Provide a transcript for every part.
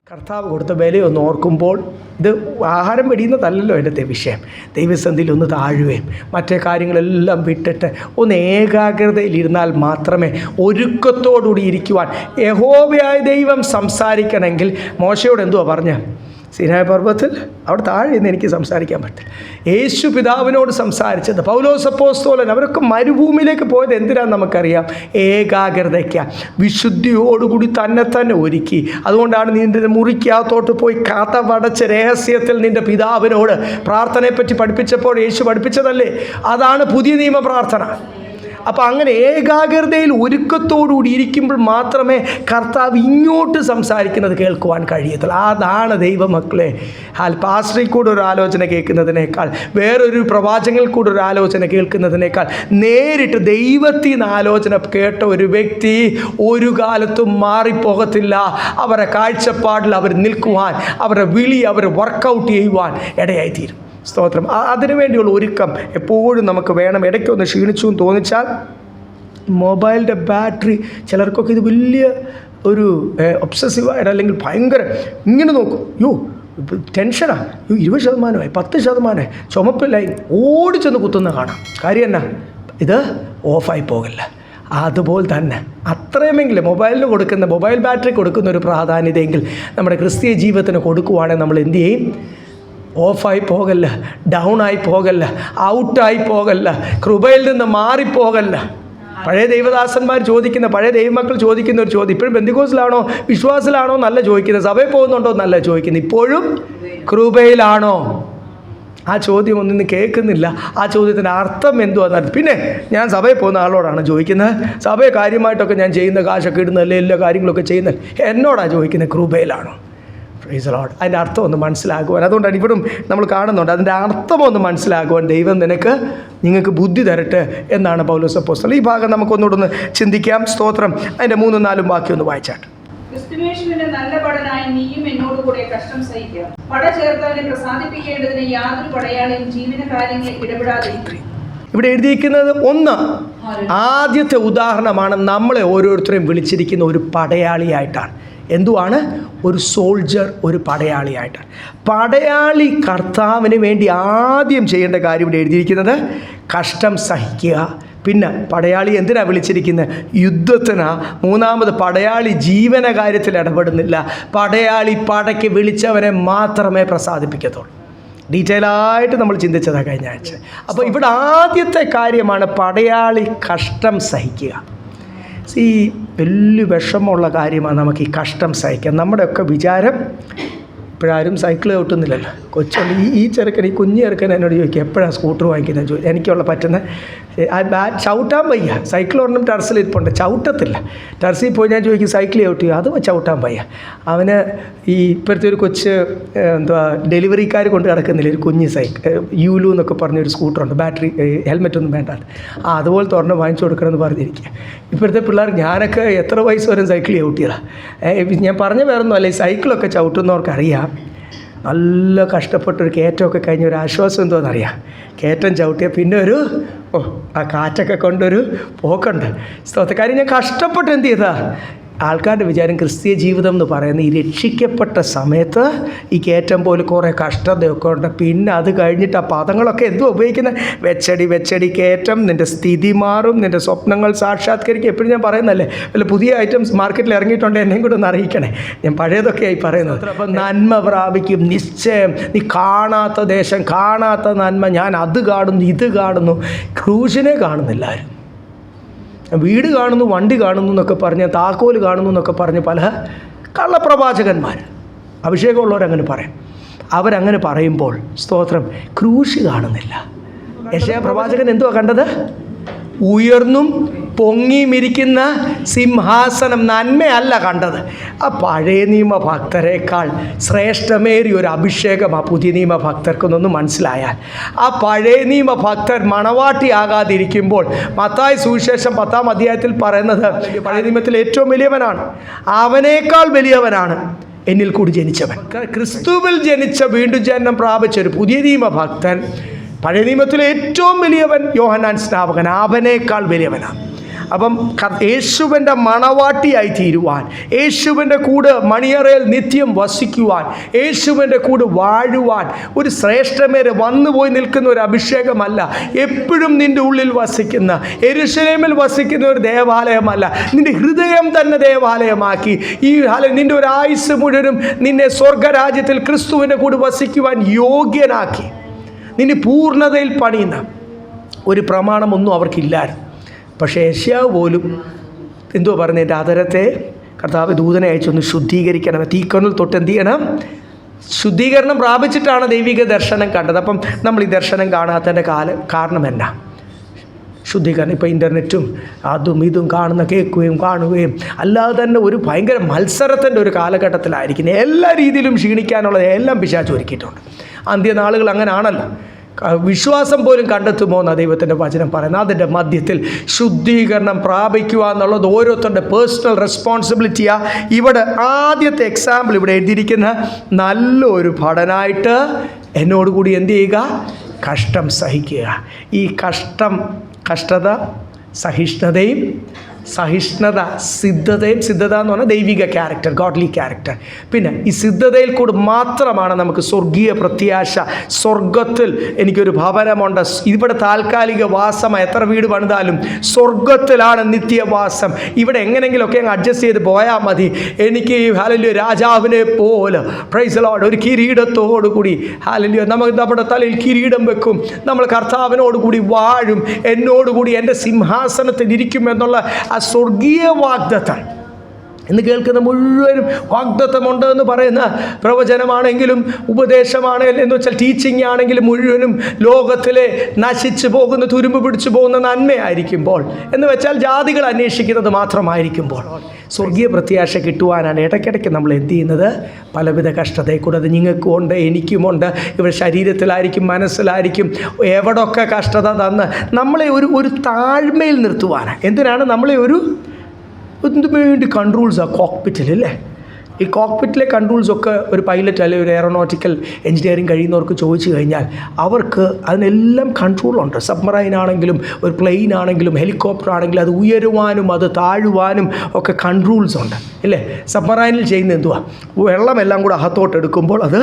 കർത്താവ് കൊടുത്ത വിലയൊന്ന് ഓർക്കുമ്പോൾ ഇത് ആഹാരം വെടിയുന്നതല്ലല്ലോ എൻ്റെ വിഷയം. ദൈവസന്നിധിയിൽ ഒന്ന് താഴുകയും മറ്റേ കാര്യങ്ങളെല്ലാം വിട്ടിട്ട് ഒന്ന് ഏകാഗ്രതയിലിരുന്നാൽ മാത്രമേ ഒരുക്കത്തോടുകൂടി ഇരിക്കുവാൻ യഹോവയായ ദൈവം സംസാരിക്കണമെങ്കിൽ മോശയോട് എന്തുവാ പറഞ്ഞ സീനായ പർവ്വതത്തിൽ അവിടെ താഴെ നിന്ന് എനിക്ക് സംസാരിക്കാൻ പറ്റില്ല. യേശു പിതാവിനോട് സംസാരിച്ചത്, പൗലോസ് അപ്പോസ്തലൻ അവരൊക്കെ മരുഭൂമിയിലേക്ക് പോയത് എന്തിനാന്ന് നമുക്കറിയാം, ഏകാഗ്രതയ്ക്കാണ്. വിശുദ്ധിയോടുകൂടി തന്നെ ഒരുക്കി. അതുകൊണ്ടാണ് നിൻ്റെ മുറിക്കകത്തോട്ട് പോയി കാത്തവടച്ച രഹസ്യത്തിൽ നിൻ്റെ പിതാവിനോട് പ്രാർത്ഥനയെപ്പറ്റി പഠിപ്പിച്ചപ്പോൾ യേശു പഠിപ്പിച്ചതല്ലേ, അതാണ് പുതിയ നിയമ പ്രാർത്ഥന. അപ്പോൾ അങ്ങനെ ഏകാഗ്രതയിൽ ഒരുക്കത്തോടുകൂടി ഇരിക്കുമ്പോൾ മാത്രമേ കർത്താവ് ഇങ്ങോട്ട് സംസാരിക്കുന്നത് കേൾക്കുവാൻ കഴിയത്തുള്ളൂ. അതാണ് ദൈവമക്കളെ. പാസ്റ്ററിൽ കൂടെ ഒരു ആലോചന കേൾക്കുന്നതിനേക്കാൾ, വേറൊരു പ്രവാചകനിൽ കൂടെ ഒരു ആലോചന കേൾക്കുന്നതിനേക്കാൾ നേരിട്ട് ദൈവത്തിൽ നിന്ന് ആലോചന കേട്ട ഒരു വ്യക്തി ഒരു കാലത്തും മാറിപ്പോകത്തില്ല. അവരുടെ കാഴ്ചപ്പാടിൽ അവർ നിൽക്കുവാൻ, അവരുടെ വിളി അവർ വർക്കൗട്ട് ചെയ്യുവാൻ ഇടയായിത്തീരും. സ്തോത്രം. അതിനുവേണ്ടിയുള്ള ഒരുക്കം എപ്പോഴും നമുക്ക് വേണം. ഇടയ്ക്കൊന്ന് ക്ഷീണിച്ചു എന്ന് തോന്നിച്ചാൽ മൊബൈലിൻ്റെ ബാറ്ററി, ചിലർക്കൊക്കെ ഇത് വലിയ ഒരു ഒബ്സസീവായിട്ട് അല്ലെങ്കിൽ ഭയങ്കര ഇങ്ങനെ നോക്കും, ടെൻഷനാണ്, 20%, 10%, ചുമപ്പ് ലൈൻ ഓടിച്ചെന്ന് കുത്തുന്ന കാണാം. കാര്യം എന്നാ, ഇത് ഓഫായി പോകില്ല. അതുപോലെ തന്നെ അത്രയുമെങ്കിലും മൊബൈൽ ബാറ്ററി കൊടുക്കുന്ന ഒരു പ്രാധാന്യതയെങ്കിൽ നമ്മുടെ ക്രിസ്തീയ ജീവിതത്തിന് കൊടുക്കുവാണെങ്കിൽ നമ്മൾ എന്ത് ചെയ്യും? ഓഫായി പോകല്ല, ഡൗണായി പോകല്ല, ഔട്ടായി പോകല്ല, കൃപയിൽ നിന്ന് മാറിപ്പോകല്ല. പഴയ ദൈവദാസന്മാർ ചോദിക്കുന്ന, പഴയ ദൈവമക്കൾ ചോദിക്കുന്ന ഒരു ചോദ്യം, ഇപ്പോഴും പെന്തിക്കോസിലാണോ വിശ്വാസത്തിലാണോ എന്നല്ല ചോദിക്കുന്നത്, സഭയിൽ പോകുന്നുണ്ടോ എന്നല്ല ചോദിക്കുന്നത്, ഇപ്പോഴും കൃപയിലാണോ? ആ ചോദ്യം ഒന്നും കേൾക്കുന്നില്ല. ആ ചോദ്യത്തിൻ്റെ അർത്ഥം എന്തുവാന്ന്. പിന്നെ ഞാൻ സഭയിൽ പോകുന്ന ആളോടാണ് ചോദിക്കുന്നത്, സഭയെ കാര്യമായിട്ടൊക്കെ ഞാൻ ചെയ്യുന്ന കാശൊക്കെ ഇടുന്നല്ലേ, എല്ലാ കാര്യങ്ങളൊക്കെ ചെയ്യുന്നത് എന്നോടാണ് ചോദിക്കുന്നത്, കൃപയിലാണോ? Price the Lord. അതിൻ്റെ അർത്ഥം ഒന്ന് മനസ്സിലാക്കുവാൻ, അതുകൊണ്ടാണ് ഇവിടും നമ്മൾ കാണുന്നുണ്ട്, അതിൻ്റെ അർത്ഥം ഒന്ന് മനസ്സിലാക്കുവാൻ ദൈവം നിങ്ങൾക്ക് ബുദ്ധി തരട്ടെ എന്നാണ് പൗലോസ് അപ്പോസ്തലൻ. ഈ ഭാഗം നമുക്കൊന്നുകൂടെ ചിന്തിക്കാം. സ്തോത്രം. അതിൻ്റെ 3-4 വാക്യം ഒന്ന് വായിച്ചാട്ട്. ക്രിസ്തുയേശുവിന്റെ നല്ല പടനായി നീയും എന്നോട് കൂടെ കഷ്ടം സഹിക്കുക. പട ചേർത്തവനെ പ്രസാദിപ്പിക്കേണ്ടതിന് യാതൊരു പടയാളിയും ജീവന കാര്യങ്ങളിൽ ഇടപെടാതെ. ഇവിടെ എഴുതിയിരിക്കുന്നത് ഒന്ന്, ആദ്യത്തെ ഉദാഹരണമാണ് നമ്മളെ ഓരോരുത്തരെയും വിളിച്ചിരിക്കുന്ന ഒരു പടയാളിയായിട്ടാണ്. എന്തുവാണ്? ഒരു സോൾജർ, ഒരു പടയാളിയായിട്ടാണ്. പടയാളി കർത്താവിന് വേണ്ടി ആദ്യം ചെയ്യേണ്ട കാര്യം ഇവിടെ എഴുതിയിരിക്കുന്നത് കഷ്ടം സഹിക്കുക. പിന്നെ പടയാളി എന്തിനാണ് വിളിച്ചിരിക്കുന്നത്? യുദ്ധത്തിനാ. മൂന്നാമത്, പടയാളി ജീവന കാര്യത്തിൽ ഇടപെടുന്നില്ല. പടയാളി പടയ്ക്ക് വിളിച്ചവനെ മാത്രമേ പ്രസാദിപ്പിക്കത്തുള്ളൂ. ഡീറ്റെയിലായിട്ട് നമ്മൾ ചിന്തിച്ചതാണ് കഴിഞ്ഞ ആഴ്ച. അപ്പോൾ ഇവിടെ ആദ്യത്തെ കാര്യമാണ് പടയാളി കഷ്ടം സഹിക്കുക. ഈ വലിയ വിഷമമുള്ള കാര്യമാണ് നമുക്ക് ഈ കഷ്ടം സഹിക്കാൻ. നമ്മുടെയൊക്കെ വിചാരം, ഇപ്പോഴാരും സൈക്കിൾ ചവിട്ടുന്നില്ലല്ലോ. ഈ ചെറുക്കൻ, ഈ കുഞ്ഞു ചെറുക്കൻ എന്നോട് ചോദിക്കുക എപ്പോഴാണ് സ്കൂട്ടർ വാങ്ങിക്കുന്നത് ചോദിക്കും. എനിക്കുള്ള പറ്റുന്ന ചവിട്ടാൻ വയ്യ. സൈക്കിൾ ഒരെണ്ണം ടെറസിൽ ഇരിപ്പുണ്ട്, ചവിട്ടത്തില്ല. ടെറസിൽ പോയി ഞാൻ ചോദിക്കും സൈക്കിൾ ചവിട്ടി, അത് ചവിട്ടാൻ വയ്യ. അവന് ഈ ഇപ്പോഴത്തെ ഒരു കൊച്ച് ഡെലിവറിക്കാർ കൊണ്ട് കിടക്കുന്നില്ല, ഒരു കുഞ്ഞ് യൂലു എന്നൊക്കെ പറഞ്ഞൊരു സ്കൂട്ടറുണ്ട്, ബാറ്ററി ഹെൽമെറ്റ് ഒന്നും വേണ്ട. അതുപോലത്തെ ഒരെണ്ണം വാങ്ങിച്ചു കൊടുക്കണമെന്ന് പറഞ്ഞിരിക്കുക. ഇപ്പോഴത്തെ പിള്ളേർ, ഞാനൊക്കെ എത്ര വയസ്സ് വരെ സൈക്കിൾ ചവിട്ടിയതാണ്. ഞാൻ പറഞ്ഞ വേറൊന്നും അല്ല, ഈ സൈക്കിളൊക്കെ ചവിട്ടുന്നവർക്കറിയാം നല്ല കഷ്ടപ്പെട്ടൊരു കയറ്റമൊക്കെ കഴിഞ്ഞ ഒരു ആശ്വാസം എന്തോന്നറിയാം. കയറ്റം ചവിട്ടിയാൽ പിന്നെ ആ കാറ്റൊക്കെ കൊണ്ടൊരു പോക്കുണ്ട്. കാര്യം ഞാൻ കഷ്ടപ്പെട്ട് എന്ത് ചെയ്താ, ആൾക്കാരുടെ വിചാരം ക്രിസ്തീയ ജീവിതം എന്ന് പറയുന്നത് ഈ രക്ഷിക്കപ്പെട്ട സമയത്ത് ഈ കയറ്റം പോലെ കുറേ കഷ്ടതയൊക്കെ ഉണ്ട്. പിന്നെ അത് കഴിഞ്ഞിട്ട് ആ പദങ്ങളൊക്കെ എന്തുവാ ഉപയോഗിക്കുന്നത്? വെച്ചടി കയറ്റം, നിൻ്റെ സ്ഥിതി മാറും, നിൻ്റെ സ്വപ്നങ്ങൾ സാക്ഷാത്കരിക്കും. എപ്പോഴും ഞാൻ പറയുന്നല്ലേ, വല്ല പുതിയ ഐറ്റംസ് മാർക്കറ്റിൽ ഇറങ്ങിയിട്ടുണ്ട് എന്നെയും കൂടെ ഒന്ന് അറിയിക്കണേ. ഞാൻ പഴയതൊക്കെയായി പറയുന്നത്. അപ്പം നന്മ പ്രാപിക്കും നിശ്ചയം. നീ കാണാത്ത ദേശം, കാണാത്ത നന്മ, ഞാൻ അത് കാണുന്നു, ഇത് കാണുന്നു. ക്രൂശിനെ കാണുന്നില്ല ആരും. വീട് കാണുന്നു, വണ്ടി കാണുന്നു എന്നൊക്കെ പറഞ്ഞ്, താക്കോല് കാണുന്നു എന്നൊക്കെ പറഞ്ഞ് പല കള്ളപ്രവാചകന്മാർ, അഭിഷേകമുള്ളവരങ്ങനെ പറയും. അവരങ്ങനെ പറയുമ്പോൾ സ്തോത്രം, ക്രൂശ് കാണുന്നില്ല. യെശയ്യാ പ്രവാചകൻ എന്തുവാ കണ്ടത്? ഉയർന്നും പൊങ്ങിമിരിക്കുന്ന സിംഹാസനം നന്മയല്ല കണ്ടത്. ആ പഴയ നിയമ ഭക്തരെക്കാൾ ശ്രേഷ്ഠമേറിയ ഒരു അഭിഷേകം ആ പുതിയ നിയമ ഭക്തർക്കൊന്നൊന്ന് മനസ്സിലായാൽ, ആ പഴയ നിയമ ഭക്തർ മണവാട്ടിയാകാതിരിക്കുമ്പോൾ മത്തായി സുവിശേഷം 10-ാം അധ്യായത്തിൽ പറയുന്നത് പഴയ നിയമത്തിൽ ഏറ്റവും വലിയവനാണ്, അവനേക്കാൾ വലിയവനാണ് എന്നിൽ കൂടി ജനിച്ചവൻ. ക്രിസ്തുവിൽ ജനിച്ച വീണ്ടും ജനനം പ്രാപിച്ചൊരു പുതിയ നിയമ ഭക്തൻ പഴയ നിയമത്തിലെ ഏറ്റവും വലിയവൻ യോഹന്നാൻ സ്നാപകൻ, അവനേക്കാൾ വലിയവനാണ്. അപ്പം യേശുവിൻ്റെ മണവാട്ടിയായി തീരുവാൻ, യേശുവിൻ്റെ കൂടെ മണിയറയിൽ നിത്യം വസിക്കുവാൻ, യേശുവിൻ്റെ കൂടെ വാഴുവാൻ ഒരു ശ്രേഷ്ഠമേരെ വന്നുപോയി നിൽക്കുന്ന ഒരു അഭിഷേകമല്ല, എപ്പോഴും നിൻ്റെ ഉള്ളിൽ വസിക്കുന്ന, യെരൂശലേമിൽ വസിക്കുന്ന ഒരു ദേവാലയമല്ല, നിൻ്റെ ഹൃദയം തന്നെ ദേവാലയമാക്കി ഈ നിൻ്റെ ഒരു ആയുസ്സ് മുഴുവനും നിന്നെ സ്വർഗരാജ്യത്തിൽ ക്രിസ്തുവിൻ്റെ കൂടെ വസിക്കുവാൻ യോഗ്യനാക്കി നിന്നെ പൂർണ്ണതയിൽ പണിയുന്ന ഒരു പ്രമാണമൊന്നും അവർക്കില്ലായിരുന്നു. പക്ഷേ യെശയ്യാവ് പോലും എന്തോ പറഞ്ഞു, എൻ്റെ അതരത്തെ കർത്താവ് ദൂതനെ അയച്ചൊന്ന് ശുദ്ധീകരിക്കണം, തീക്കനൽ തൊട്ട് എന്ത് ചെയ്യണം, ശുദ്ധീകരണം പ്രാപിച്ചിട്ടാണ് ദൈവിക ദർശനം കണ്ടത്. അപ്പം നമ്മൾ ഈ ദർശനം കാണാത്തതിൻ്റെ കാരണം എന്നാ? ശുദ്ധീകരണം. ഇപ്പോൾ ഇൻ്റർനെറ്റും അതും ഇതും കേൾക്കുകയും കാണുകയും അല്ലാതെ തന്നെ ഒരു ഭയങ്കര മത്സരത്തിൻ്റെ ഒരു കാലഘട്ടത്തിലായിരിക്കുന്നത്. എല്ലാ രീതിയിലും ക്ഷീണിക്കാനുള്ളത് എല്ലാം പിശാച് ഒരുക്കിയിട്ടുണ്ട്. അന്ത്യനാളുകൾ അങ്ങനെയാണല്ലോ. വിശ്വാസം പോലും കണ്ടെത്തുമോ എന്നാണ് ദൈവത്തിൻ്റെ വചനം പറയുന്നത്. അതിൻ്റെ മധ്യത്തിൽ ശുദ്ധീകരണം പ്രാപിക്കുക എന്നുള്ളത് ഓരോരുത്തരുടെ പേഴ്സണൽ റെസ്പോൺസിബിലിറ്റിയാണ്. ഇവിടെ ആദ്യത്തെ എക്സാമ്പിൾ ഇവിടെ എഴുതിയിരിക്കുന്ന നല്ലൊരു ഭടനായിട്ട് എന്നോടുകൂടി എന്ത് ചെയ്യുക, കഷ്ടം സഹിക്കുക. ഈ കഷ്ടത സഹിഷ്ണുതയും സിദ്ധത എന്ന് പറഞ്ഞാൽ ദൈവിക ക്യാരക്ടർ, ഗോഡ്ലി ക്യാരക്ടർ. പിന്നെ ഈ സിദ്ധതയിൽ കൂടി മാത്രമാണ് നമുക്ക് സ്വർഗീയ പ്രത്യാശ. സ്വർഗത്തിൽ എനിക്കൊരു ഭവനമുണ്ട്, ഇവിടെ താൽക്കാലിക വാസമാണ്, എത്ര വീട് പണിതാലും സ്വർഗത്തിലാണ് നിത്യവാസം. ഇവിടെ എങ്ങനെയെങ്കിലുമൊക്കെ അങ്ങ് അഡ്ജസ്റ്റ് ചെയ്ത് പോയാൽ മതി. എനിക്ക് ഈ ഹല്ലേലൂയ രാജാവിനെ പോലെ പ്രൈസ് ലോർഡ് ഒരു കിരീടത്തോടു കൂടി ഹല്ലേലൂയ നമ്മുടെ തലയിൽ കിരീടം വെക്കും, നമ്മൾ കർത്താവിനോടുകൂടി വാഴും, എന്നോടുകൂടി എൻ്റെ സിംഹാസനത്തിൽ ഇരിക്കുമെന്നുള്ള ആ സ്വർഗീയ വാഗ്ദത്തം. ഇന്ന് കേൾക്കുന്ന മുഴുവനും വാഗ്ദത്തമുണ്ട് എന്ന് പറയുന്ന പ്രവചനമാണെങ്കിലും ഉപദേശമാണെങ്കിലും എന്ന് വെച്ചാൽ ടീച്ചിങ് ആണെങ്കിലും മുഴുവനും ലോകത്തിലെ നശിച്ചു പോകുന്ന, തുരുമ്പ് പിടിച്ചു പോകുന്ന നന്മയായിരിക്കുമ്പോൾ, എന്ന് വെച്ചാൽ ജാതികൾ അന്വേഷിക്കുന്നത് മാത്രമായിരിക്കുമ്പോൾ സ്വർഗീയ പ്രത്യാശ കിട്ടുവാനാണ് ഇടയ്ക്കിടയ്ക്ക് നമ്മൾ എന്ത് ചെയ്യുന്നത്, പലവിധ കഷ്ടതയെ കൂടെ. അത് നിങ്ങൾക്കും ഉണ്ട്, എനിക്കുമുണ്ട്. ഇവിടെ ശരീരത്തിലായിരിക്കും, മനസ്സിലായിരിക്കും, എവിടെയൊക്കെ കഷ്ടത തന്ന് നമ്മളെ ഒരു താഴ്മയിൽ നിർത്തുവാനാണ്. എന്തിനാണ് നമ്മളെ എന്തിനു വേണ്ടി കൺട്രോൾസാണ് കോക്പിറ്റിൽ അല്ലേ? ഈ കോക്പിറ്റിലെ കൺട്രോൾസൊക്കെ ഒരു പൈലറ്റ് അല്ലെങ്കിൽ ഒരു എയറോനോട്ടിക്കൽ എഞ്ചിനീയറിംഗ് കഴിയുന്നവർക്ക് ചോദിച്ചു കഴിഞ്ഞാൽ അവർക്ക് അതിനെല്ലാം കൺട്രോളുണ്ട്. സബ്മറൈൻ ആണെങ്കിലും ഒരു പ്ലെയിൻ ആണെങ്കിലും ഹെലികോപ്റ്റർ ആണെങ്കിലും അത് ഉയരുവാനും അത് താഴുവാനും ഒക്കെ കൺട്രോൾസ് ഉണ്ട് അല്ലേ? സബ്മറൈനിൽ ചെയ്യുന്ന എന്തുവാ, വെള്ളമെല്ലാം കൂടെ അകത്തോട്ട് എടുക്കുമ്പോൾ അത്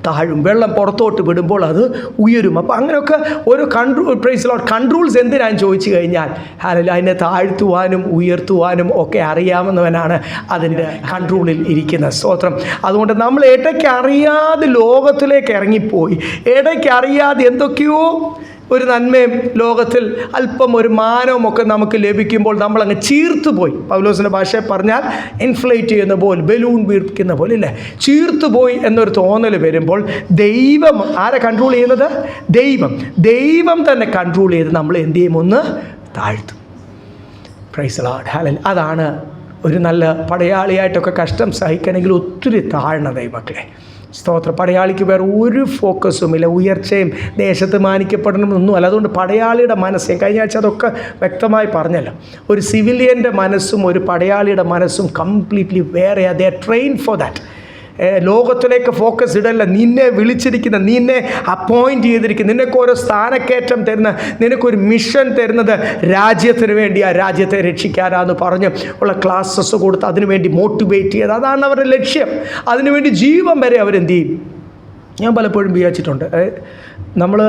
താഴും, വെള്ളം പുറത്തോട്ട് വിടുമ്പോൾ അത് ഉയരും. അപ്പോൾ അങ്ങനെയൊക്കെ ഓരോ കൺട്രോൾസ് എന്തിനാന്ന് ചോദിച്ചു കഴിഞ്ഞാൽ അതിനെ താഴ്ത്തുവാനും ഉയർത്തുവാനും ഒക്കെ അറിയാവുന്നവനാണ് അതിൻ്റെ കൺട്രോളിൽ ഇരിക്കുന്നത്. സ്തോത്രം. അതുകൊണ്ട് നമ്മൾ ഇടയ്ക്ക് അറിയാതെ ലോകത്തിലേക്ക് ഇറങ്ങിപ്പോയി, ഇടയ്ക്ക് അറിയാതെ എന്തൊക്കെയോ ഒരു നന്മയും ലോകത്തിൽ അല്പം ഒരു മാനവുമൊക്കെ നമുക്ക് ലഭിക്കുമ്പോൾ നമ്മളങ്ങ് ചീർത്തുപോയി. പൗലോസിൻ്റെ ഭാഷയിൽ പറഞ്ഞാൽ ഇൻഫ്ലേറ്റ് ചെയ്യുന്ന പോലെ, ബലൂൺ വീർപ്പിക്കുന്ന പോലെ ഇല്ലേ, ചീർത്തുപോയി എന്നൊരു തോന്നൽ വരുമ്പോൾ ദൈവം ആരെ കൺട്രോൾ ചെയ്യുന്നത്? ദൈവം തന്നെ കൺട്രോൾ ചെയ്ത് നമ്മൾ എന്ത് ചെയ്യും, ഒന്ന് താഴ്ത്തും. Praise the Lord. ഹല്ലേലൂയ. അതാണ് ഒരു നല്ല പടയാളിയായിട്ടൊക്കെ കഷ്ടം സഹിക്കണമെങ്കിൽ ഒത്തിരി താഴ്ന്ന ദൈവമക്കളെ. സ്തോത്രം. പടയാളിക്ക് വേറെ ഒരു ഫോക്കസുമില്ല, ഉയർച്ചയും ദേശത്ത് മാനിക്കപ്പെടണമെന്നൊന്നുമല്ല. അതുകൊണ്ട് പടയാളിയുടെ മനസ്സ്, കഴിഞ്ഞ ആഴ്ച അതൊക്കെ വ്യക്തമായി പറഞ്ഞല്ലോ, ഒരു സിവിലിയൻ്റെ മനസ്സും ഒരു പടയാളിയുടെ മനസ്സും കംപ്ലീറ്റ്ലി വേറെയാണ്. They are train for that. ലോകത്തിലേക്ക് ഫോക്കസ് ഇടല്ല. നിന്നെ വിളിച്ചിരിക്കുന്ന, നിന്നെ അപ്പോയിൻറ്റ് ചെയ്തിരിക്കുന്ന, നിനക്ക് ഓരോ സ്ഥാനക്കയറ്റം തരുന്ന, നിനക്കൊരു മിഷൻ തരുന്നത് രാജ്യത്തിന് വേണ്ടിയാണ്, രാജ്യത്തെ രക്ഷിക്കാനാന്ന് പറഞ്ഞ് ഉള്ള ക്ലാസ്സസ് കൊടുത്ത് അതിനുവേണ്ടി മോട്ടിവേറ്റ് ചെയ്ത്, അതാണ് അവരുടെ ലക്ഷ്യം. അതിനുവേണ്ടി ജീവൻ വരെ അവരെന്ത് ചെയ്യും. ഞാൻ പലപ്പോഴും വിചാരിച്ചിട്ടുണ്ട്, നമ്മൾ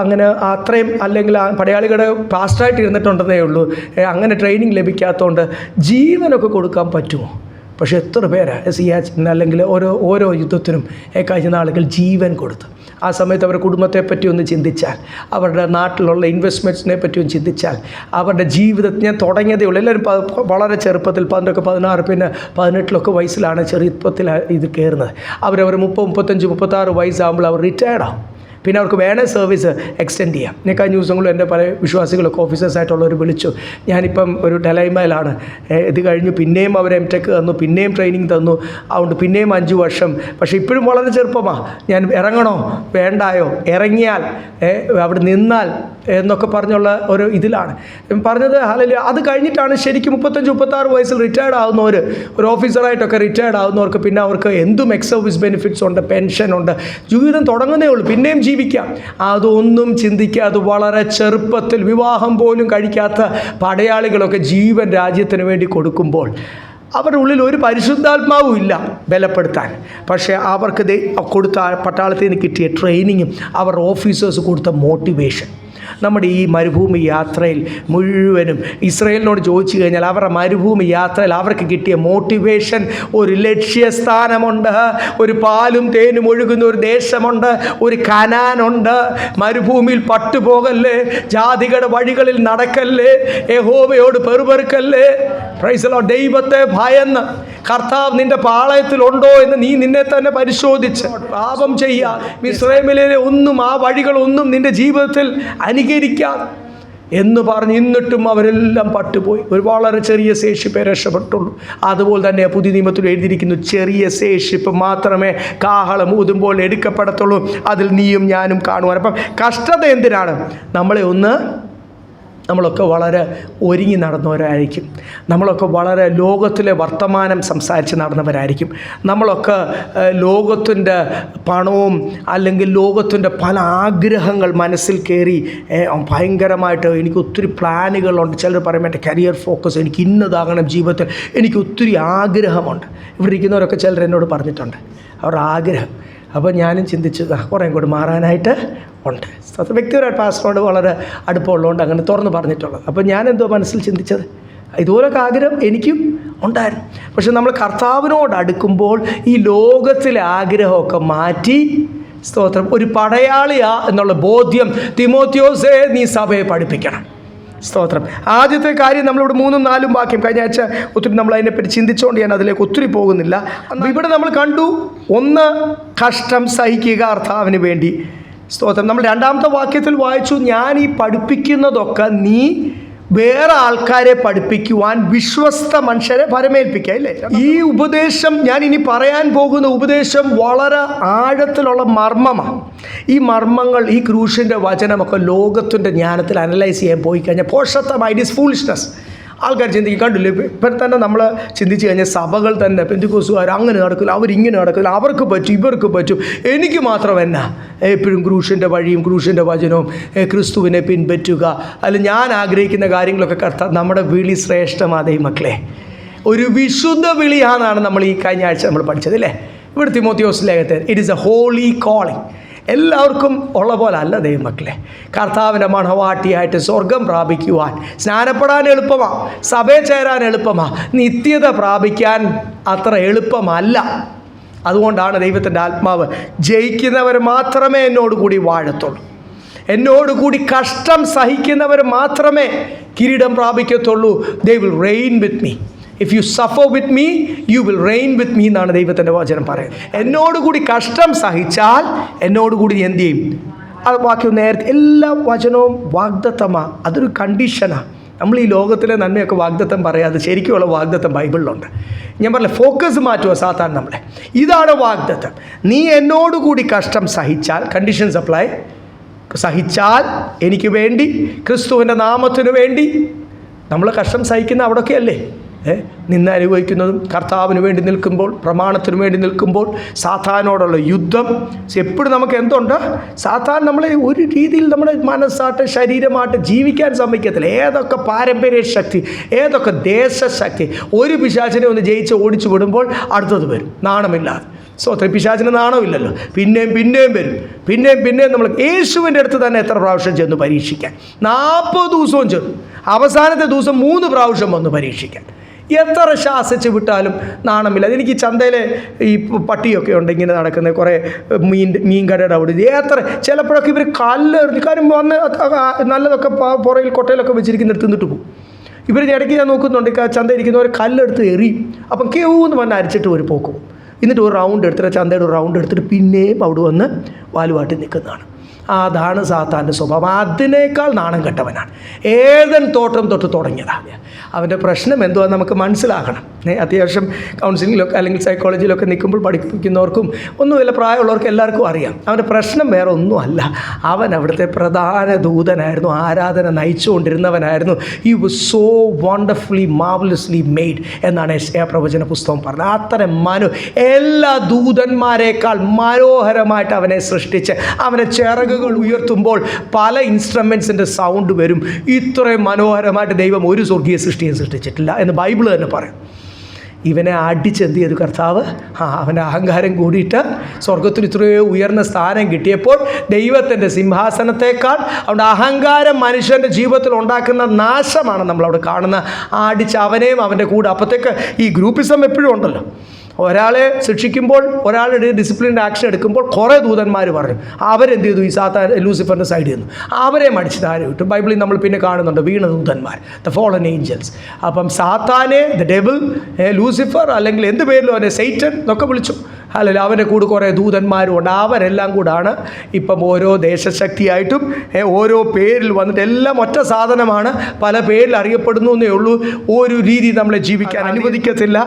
അങ്ങനെ അത്രയും അല്ലെങ്കിൽ പടയാളികളുടെ പാസ്റ്റായിട്ട് ഇരുന്നിട്ടുണ്ടെന്നേ ഉള്ളൂ, അങ്ങനെ ട്രെയിനിങ് ലഭിക്കാത്തതുകൊണ്ട് ജീവനൊക്കെ കൊടുക്കാൻ പറ്റുമോ? പക്ഷേ എത്ര പേരാണ് സിയാച്ചിന് അല്ലെങ്കിൽ ഓരോ യുദ്ധത്തിനും കഴിഞ്ഞ നാളുകൾ ജീവൻ കൊടുത്തു. ആ സമയത്ത് അവരുടെ കുടുംബത്തെപ്പറ്റി ഒന്ന് ചിന്തിച്ചാൽ, അവരുടെ നാട്ടിലുള്ള ഇൻവെസ്റ്റ്മെൻറ്റ്സിനെ പറ്റി ഒന്ന് ചിന്തിച്ചാൽ, അവരുടെ ജീവിതത്തിൽ ഞാൻ തുടങ്ങിയതേ ഉള്ളൂ. എല്ലാവരും വളരെ ചെറുപ്പത്തിൽ 15, 16 പിന്നെ 18 വയസ്സിലാണ് ചെറുപ്പത്തിൽ ഇത് കയറുന്നത്. അവരവർ 30, 35, 36 വയസ്സാകുമ്പോൾ അവർ റിട്ടയർഡാവും. പിന്നെ അവർക്ക് വേണേ സർവീസ് എക്സ്റ്റെൻഡ് ചെയ്യാം. ഞാൻ കഴിഞ്ഞ ദിവസങ്ങളിൽ എൻ്റെ പല വിശ്വാസികളൊക്കെ ഓഫീസേഴ്സായിട്ടുള്ളവർ വിളിച്ചു, ഞാനിപ്പം ഒരു ടെലൈമയിലാണ്, ഇത് കഴിഞ്ഞു പിന്നെയും അവർ എംടെക് തന്നു, പിന്നെയും ട്രെയിനിങ് തന്നു, അതുകൊണ്ട് പിന്നെയും 5 വർഷം, പക്ഷേ ഇപ്പോഴും വളരെ ചെറുപ്പമാണ്, ഞാൻ ഇറങ്ങണോ വേണ്ടായോ, ഇറങ്ങിയാൽ അവിടെ നിന്നാൽ എന്നൊക്കെ പറഞ്ഞുള്ള ഒരു ഇതിലാണ് പറഞ്ഞത്. ഹല്ലേലൂയ. അത് കഴിഞ്ഞിട്ടാണ് ശരിക്കും 35-36 വയസ്സിൽ റിട്ടയർഡ് ആവുന്നവർ, ഒരു ഓഫീസറായിട്ടൊക്കെ റിട്ടയർഡ് ആവുന്നവർക്ക് പിന്നെ അവർക്ക് എന്തും എക്സ് സർവീസ് ബെനിഫിറ്റ്സ് ഉണ്ട്, പെൻഷനുണ്ട്, ജീവിതം തുടങ്ങുന്നേ ഉള്ളൂ, പിന്നെയും ജീവിക്കാം. അതൊന്നും ചിന്തിക്കാതെ വളരെ ചെറുപ്പത്തിൽ വിവാഹം പോലും കഴിക്കാത്ത പടയാളികളൊക്കെ ജീവൻ രാജ്യത്തിന് വേണ്ടി കൊടുക്കുമ്പോൾ അവരുടെ ഉള്ളിൽ ഒരു പരിശുദ്ധാത്മാവും ഇല്ല ബലപ്പെടുത്താൻ. പക്ഷേ അവർക്ക് കൊടുത്ത പട്ടാളത്തിൽ നിന്ന് കിട്ടിയ ട്രെയിനിങ്ങും അവരുടെ ഓഫീസേഴ്സ് കൊടുത്ത മോട്ടിവേഷൻ, നമ്മുടെ ഈ മരുഭൂമി യാത്രയിൽ മുഴുവനും ഇസ്രായേലിനോട് ചോദിച്ചു കഴിഞ്ഞാൽ അവരുടെ മരുഭൂമി യാത്രയിൽ അവർക്ക് കിട്ടിയ മോട്ടിവേഷൻ, ഒരു ലക്ഷ്യസ്ഥാനമുണ്ട്, ഒരു പാലും തേനും ഒഴുകുന്ന ഒരു ദേശമുണ്ട്, ഒരു കനാനുണ്ട്, മരുഭൂമിയിൽ പട്ടുപോകല്ലേ, ജാതികളുടെ വഴികളിൽ നടക്കല്ലേ, യഹോവയോട് പെറുപെറുക്കല്ലേ, പ്രൈസ് ദി ലോർഡ്, ദൈവത്തെ ഭയന്ന് കർത്താവ് നിന്റെ പാളയത്തിലുണ്ടോ എന്ന് നീ നിന്നെ തന്നെ പരിശോധിച്ച് പാപം ചെയ്യാതെ മിസ്രൈമിലെ ഒന്നും ആ വഴികളൊന്നും നിന്റെ ജീവിതത്തിൽ അനുകരിക്കാതെ എന്ന് പറഞ്ഞ് എന്നിട്ടും അവരെല്ലാം പട്ടുപോയി. ഒരു വളരെ ചെറിയ ശേഷിപ്പേ രക്ഷപ്പെട്ടുള്ളൂ. അതുപോലെ തന്നെ പുതിയ നിയമത്തിൽ എഴുതിയിരിക്കുന്നു, ചെറിയ ശേഷിപ്പ് മാത്രമേ കാഹളം ഊതുമ്പോൾ എടുക്കപ്പെടത്തുള്ളൂ, അതിൽ നീയും ഞാനും കാണുവാൻ. അപ്പം കഷ്ടത എന്തിനാണ്? നമ്മളൊക്കെ വളരെ ഒരുങ്ങി നടന്നവരായിരിക്കും, നമ്മളൊക്കെ വളരെ ലോകത്തിലെ വർത്തമാനം സംസാരിച്ച് നടന്നവരായിരിക്കും, നമ്മളൊക്കെ ലോകത്തിൻ്റെ പണവും അല്ലെങ്കിൽ ലോകത്തിൻ്റെ പല ആഗ്രഹങ്ങൾ മനസ്സിൽ കയറി ഭയങ്കരമായിട്ട് എനിക്ക് ഒത്തിരി പ്ലാനുകളുണ്ട്. ചിലർ പറയും എൻ്റെ കരിയർ ഫോക്കസ്, എനിക്ക് ഇന്നതാകണം ജീവിതത്തിൽ, എനിക്ക് ഒത്തിരി ആഗ്രഹമുണ്ട്. ഇവിടെ ഇരിക്കുന്നവരൊക്കെ ചിലർ എന്നോട് പറഞ്ഞിട്ടുണ്ട് അവരുടെ ആഗ്രഹം. അപ്പോൾ ഞാനും ചിന്തിച്ചു കുറേ കൂടി മാറാനായിട്ട് ഉണ്ട്. വ്യക്തിപരമായിട്ട് പാസ്റ്ററോട് വളരെ അടുപ്പമുള്ളതുകൊണ്ട് അങ്ങനെ തുറന്ന് പറഞ്ഞിട്ടുള്ളത്. അപ്പോൾ ഞാനെന്തോ മനസ്സിൽ ചിന്തിച്ചത്, ഇതുപോലൊക്കെ ആഗ്രഹം എനിക്കും ഉണ്ടായിരുന്നു. പക്ഷെ നമ്മൾ കർത്താവിനോട് അടുക്കുമ്പോൾ ഈ ലോകത്തിലെ ആഗ്രഹമൊക്കെ മാറ്റി, സ്തോത്രം, ഒരു പടയാളിയാ എന്നുള്ള ബോധ്യം, തിമോത്തിയോസേ നീ സഭയെ പഠിപ്പിക്കണം. സ്തോത്രം. ആദ്യത്തെ കാര്യം നമ്മളിവിടെ 3-4 വാക്യം കഴിഞ്ഞ ആഴ്ച ഒത്തിരി നമ്മൾ അതിനെപ്പറ്റി ചിന്തിച്ചുകൊണ്ട് ഞാൻ അതിലേക്ക് ഒത്തിരി പോകുന്നില്ല. ഇവിടെ നമ്മൾ കണ്ടു, 1 കഷ്ടം സഹിക്കുക കർത്താവിന് വേണ്ടി. സ്തോത്രം. നമ്മൾ 2ാമത്തെ വാക്യത്തിൽ വായിച്ചു, ഞാൻ ഈ പഠിപ്പിക്കുന്നതൊക്കെ നീ വേറെ ആൾക്കാരെ പഠിപ്പിക്കുവാൻ വിശ്വസ്ത മനുഷ്യരെ പരമേൽപ്പിക്കുക, അല്ലേ? ഈ ഉപദേശം, ഞാൻ ഇനി പറയാൻ പോകുന്ന ഉപദേശം വളരെ ആഴത്തിലുള്ള മർമ്മമാണ്. ഈ മർമ്മങ്ങൾ, ഈ ക്രൂശിൻ്റെ വചനമൊക്കെ ലോകത്തിൻ്റെ ജ്ഞാനത്തിൽ അനലൈസ് ചെയ്യാൻ പോയി കഴിഞ്ഞാൽ പോഷത്വമായി, ഇറ്റ് ഈസ് ഫൂളിഷ്നെസ്. ആൾക്കാർ ചിന്തിക്കും, കണ്ടില്ലേ ഇപ്പം തന്നെ നമ്മൾ ചിന്തിച്ച് കഴിഞ്ഞാൽ സഭകൾ തന്നെ പെന്തിക്കോസുകാർ അങ്ങനെ നടക്കില്ല, അവരിങ്ങനെ നടക്കില്ല, അവർക്ക് പറ്റും ഇവർക്ക് പറ്റും, എനിക്ക് മാത്രം എന്നാ, എപ്പോഴും ക്രൂശിൻ്റെ വഴിയും ക്രൂശിൻ്റെ വചനവും ക്രിസ്തുവിനെ പിൻപറ്റുക, അല്ല ഞാൻ ആഗ്രഹിക്കുന്ന കാര്യങ്ങളൊക്കെ കർത്താവ്. നമ്മുടെ വിളി ശ്രേഷ്ഠമാതേ മക്കളെ, ഒരു വിശുദ്ധ വിളിയാണെന്നാണ് നമ്മൾ ഈ കഴിഞ്ഞ ആഴ്ച നമ്മൾ പഠിച്ചത്, അല്ലേ? ഇവിടെ തിമോത്തിയോസ് ലേഖനത്തിൽ it is a holy calling. എല്ലാവർക്കും ഉള്ള പോലെ അല്ല ദൈവമക്കളെ. കർത്താവിൻ്റെ മണവാട്ടിയായിട്ട് സ്വർഗം പ്രാപിക്കുവാൻ സ്നാനപ്പെടാൻ എളുപ്പമാണ്, സഭയിൽ ചേരാൻ എളുപ്പമാണ്, നിത്യത പ്രാപിക്കാൻ അത്ര എളുപ്പമല്ല. അതുകൊണ്ടാണ് ദൈവത്തിൻ്റെ ആത്മാവ് ജയിക്കുന്നവർ മാത്രമേ എന്നോടുകൂടി വാഴത്തുള്ളൂ, എന്നോടുകൂടി കഷ്ടം സഹിക്കുന്നവർ മാത്രമേ കിരീടം പ്രാപിക്കത്തുള്ളൂ. They will reign with me. If you suffer with me you will reign with me എന്നാണ് ദൈവത്തിൻ്റെ വചനം പറയുന്നത്. എന്നോടുകൂടി കഷ്ടം സഹിച്ചാൽ എന്നോടുകൂടി എന്ത് ചെയ്യും? അത് വാക്യം നേരത്തെ എല്ലാ വചനവും വാഗ്ദത്തമാണ്, അതൊരു കണ്ടീഷനാണ്. നമ്മൾ ഈ ലോകത്തിലെ നന്മയൊക്കെ വാഗ്ദത്തം പറയാതെ ശരിക്കുമുള്ള വാഗ്ദത്തം ബൈബിളിലുണ്ട്. ഞാൻ പറഞ്ഞില്ല, ഫോക്കസ് മാറ്റുക സാത്താൻ നമ്മളെ. ഇതാണ് വാഗ്ദത്തം. നീ എന്നോടുകൂടി കഷ്ടം സഹിച്ചാൽ, കണ്ടീഷൻ സപ്ലൈ, സഹിച്ചാൽ എനിക്ക് വേണ്ടി, ക്രിസ്തുവിൻ്റെ നാമത്തിനു വേണ്ടി. നമ്മൾ കഷ്ടം സഹിക്കുന്ന അവിടെയൊക്കെയല്ലേ നിന്ന് അനുഭവിക്കുന്നതും. കർത്താവിന് വേണ്ടി നിൽക്കുമ്പോൾ, പ്രമാണത്തിന് വേണ്ടി നിൽക്കുമ്പോൾ, സാത്താനോടുള്ള യുദ്ധം. എപ്പോഴും നമുക്ക് എന്തുണ്ട്? സാത്താൻ നമ്മളെ ഒരു രീതിയിൽ നമ്മുടെ മനസ്സായിട്ട് ശരീരമായിട്ട് ജീവിക്കാൻ സമ്മതിക്കത്തില്ല. ഏതൊക്കെ പാരമ്പര്യ ശക്തി, ഏതൊക്കെ ദേശശക്തി, ഒരു പിശാചിനെ ഒന്ന് ജയിച്ച് ഓടിച്ചു വിടുമ്പോൾ അടുത്തത് വരും നാണമില്ലാതെ. സ്വന്തം പിശാചിന് നാണമില്ലല്ലോ, പിന്നെയും വരും, പിന്നെയും നമ്മൾ യേശുവിൻ്റെ അടുത്ത് തന്നെ എത്ര പ്രാവശ്യം ചെന്ന് പരീക്ഷിക്കാൻ? 40 ദിവസവും ചെന്നു, അവസാനത്തെ ദിവസം 3 പ്രാവശ്യം വന്ന് പരീക്ഷിക്കാൻ. എത്ര ശാസിച്ച് വിട്ടാലും നാണമില്ല. എനിക്ക് ഈ ചന്തയിലെ ഈ പട്ടിയൊക്കെ ഉണ്ട് ഇങ്ങനെ നടക്കുന്നത്, കുറേ മീൻ കടയുടെ അവിടെ. ചിലപ്പോഴൊക്കെ ഇവർ കാര്യം വന്ന് നല്ലതൊക്കെ പുറയിൽ കൊട്ടയിലൊക്കെ വെച്ചിരിക്കുന്ന തിന്നിട്ട് പോകും. ഇവർ ഇടയ്ക്ക് ഞാൻ നോക്കുന്നുണ്ട്, ചന്ത ഇരിക്കുന്നവർ കല്ലെടുത്ത് എറിയും. അപ്പം കേവൂന്ന് വന്ന് അരിച്ചിട്ട് ഒരു പോക്കും, എന്നിട്ട് ഒരു റൗണ്ട് എടുത്തിട്ട് ചന്തയുടെ ഒരു റൗണ്ട് എടുത്തിട്ട് പിന്നെയും അവിടെ വന്ന് വാലുവാട്ടി നിൽക്കുന്നതാണ്. അതാണ് സാത്താൻ്റെ സ്വഭാവം. അതിനേക്കാൾ നാണം കെട്ടവനാണ്. ഏദൻ തോട്ടം തൊട്ട് തുടങ്ങിയതാണ്. അവൻ്റെ പ്രശ്നം എന്തുവാന്ന് നമുക്ക് മനസ്സിലാക്കണം. അത്യാവശ്യം കൗൺസിലിങ്ങിലൊക്കെ അല്ലെങ്കിൽ സൈക്കോളജിയിലൊക്കെ നിൽക്കുമ്പോൾ പഠിപ്പിക്കുന്നവർക്കും ഒന്നുമില്ല, പ്രായമുള്ളവർക്ക് എല്ലാവർക്കും അറിയാം. അവൻ്റെ പ്രശ്നം വേറെ ഒന്നുമല്ല. അവൻ അവിടുത്തെ പ്രധാന ദൂതനായിരുന്നു, ആരാധന നയിച്ചുകൊണ്ടിരുന്നവനായിരുന്നു. He was so wonderfully marvellously made എന്നാണ് യെശയ്യാ പ്രവചന പുസ്തകം പറഞ്ഞത്. അത്തരം എല്ലാ ദൂതന്മാരെക്കാൾ മനോഹരമായിട്ട് അവനെ സൃഷ്ടിച്ച് അവനെ ചിറകുകൾ ഉയർത്തുമ്പോൾ പല ഇൻസ്ട്രുമെൻസിൻ്റെ സൗണ്ട് വരും. ഇത്രയും മനോഹരമായിട്ട് ദൈവം ഒരു സ്വർഗീയ സൃഷ്ടിയെ സൃഷ്ടിച്ചിട്ടില്ല എന്ന് ബൈബിൾ തന്നെ പറയും. ഇവനെ അടിച്ചെന്ത് ചെയ്തു കർത്താവ്? അവൻ്റെ അഹങ്കാരം കൂടിയിട്ട് സ്വർഗത്തിൽ ഇത്രയോ ഉയർന്ന സ്ഥാനം കിട്ടിയപ്പോൾ ദൈവത്തിൻ്റെ സിംഹാസനത്തേക്കാൾ അവൻ്റെ അഹങ്കാരം മനുഷ്യൻ്റെ ജീവിതത്തിൽ ഉണ്ടാക്കുന്ന നാശമാണ് നമ്മളവിടെ കാണുന്നത്. അടിച്ച് അവനെയും അവൻ്റെ കൂടെ. അപ്പോഴത്തേക്ക് ഈ ഗ്രൂപ്പിസം എപ്പോഴും ഉണ്ടല്ലോ. ഒരാളെ ശിക്ഷിക്കുമ്പോൾ, ഒരാളുടെ ഡിസിപ്ലിൻ്റെ ആക്ഷൻ എടുക്കുമ്പോൾ കുറേ ദൂതന്മാർ പറഞ്ഞു. അവരെന്ത് ചെയ്തു? ഈ ലൂസിഫറിൻ്റെ സൈഡിൽ നിന്ന് അവരെ മടിച്ച് താഴെ വിട്ടു. ബൈബിളിൽ നമ്മൾ പിന്നെ കാണുന്നുണ്ട് വീണ ദൂതന്മാർ, ദ ഫോളൻ ഏഞ്ചൽസ്. അപ്പം സാത്താനെ, ദ ഡെവിൾ, ലൂസിഫർ, അല്ലെങ്കിൽ എന്ത് പേരിലും അവനെ സൈറ്റൻ എന്നൊക്കെ വിളിച്ചു. അല്ലെങ്കിൽ അവൻ്റെ കൂടെ കുറേ ദൂതന്മാരും ഉണ്ട്. അവരെല്ലാം കൂടാണ് ഇപ്പം ഓരോ ദേശശക്തിയായിട്ടും ഓരോ പേരിൽ വന്നിട്ട് എല്ലാം ഒറ്റ സാധനമാണ്, പല പേരിൽ അറിയപ്പെടുന്നു എന്നേ ഉള്ളൂ. ഒരു രീതി നമ്മളെ ജീവിക്കാൻ അനുവദിക്കത്തില്ല.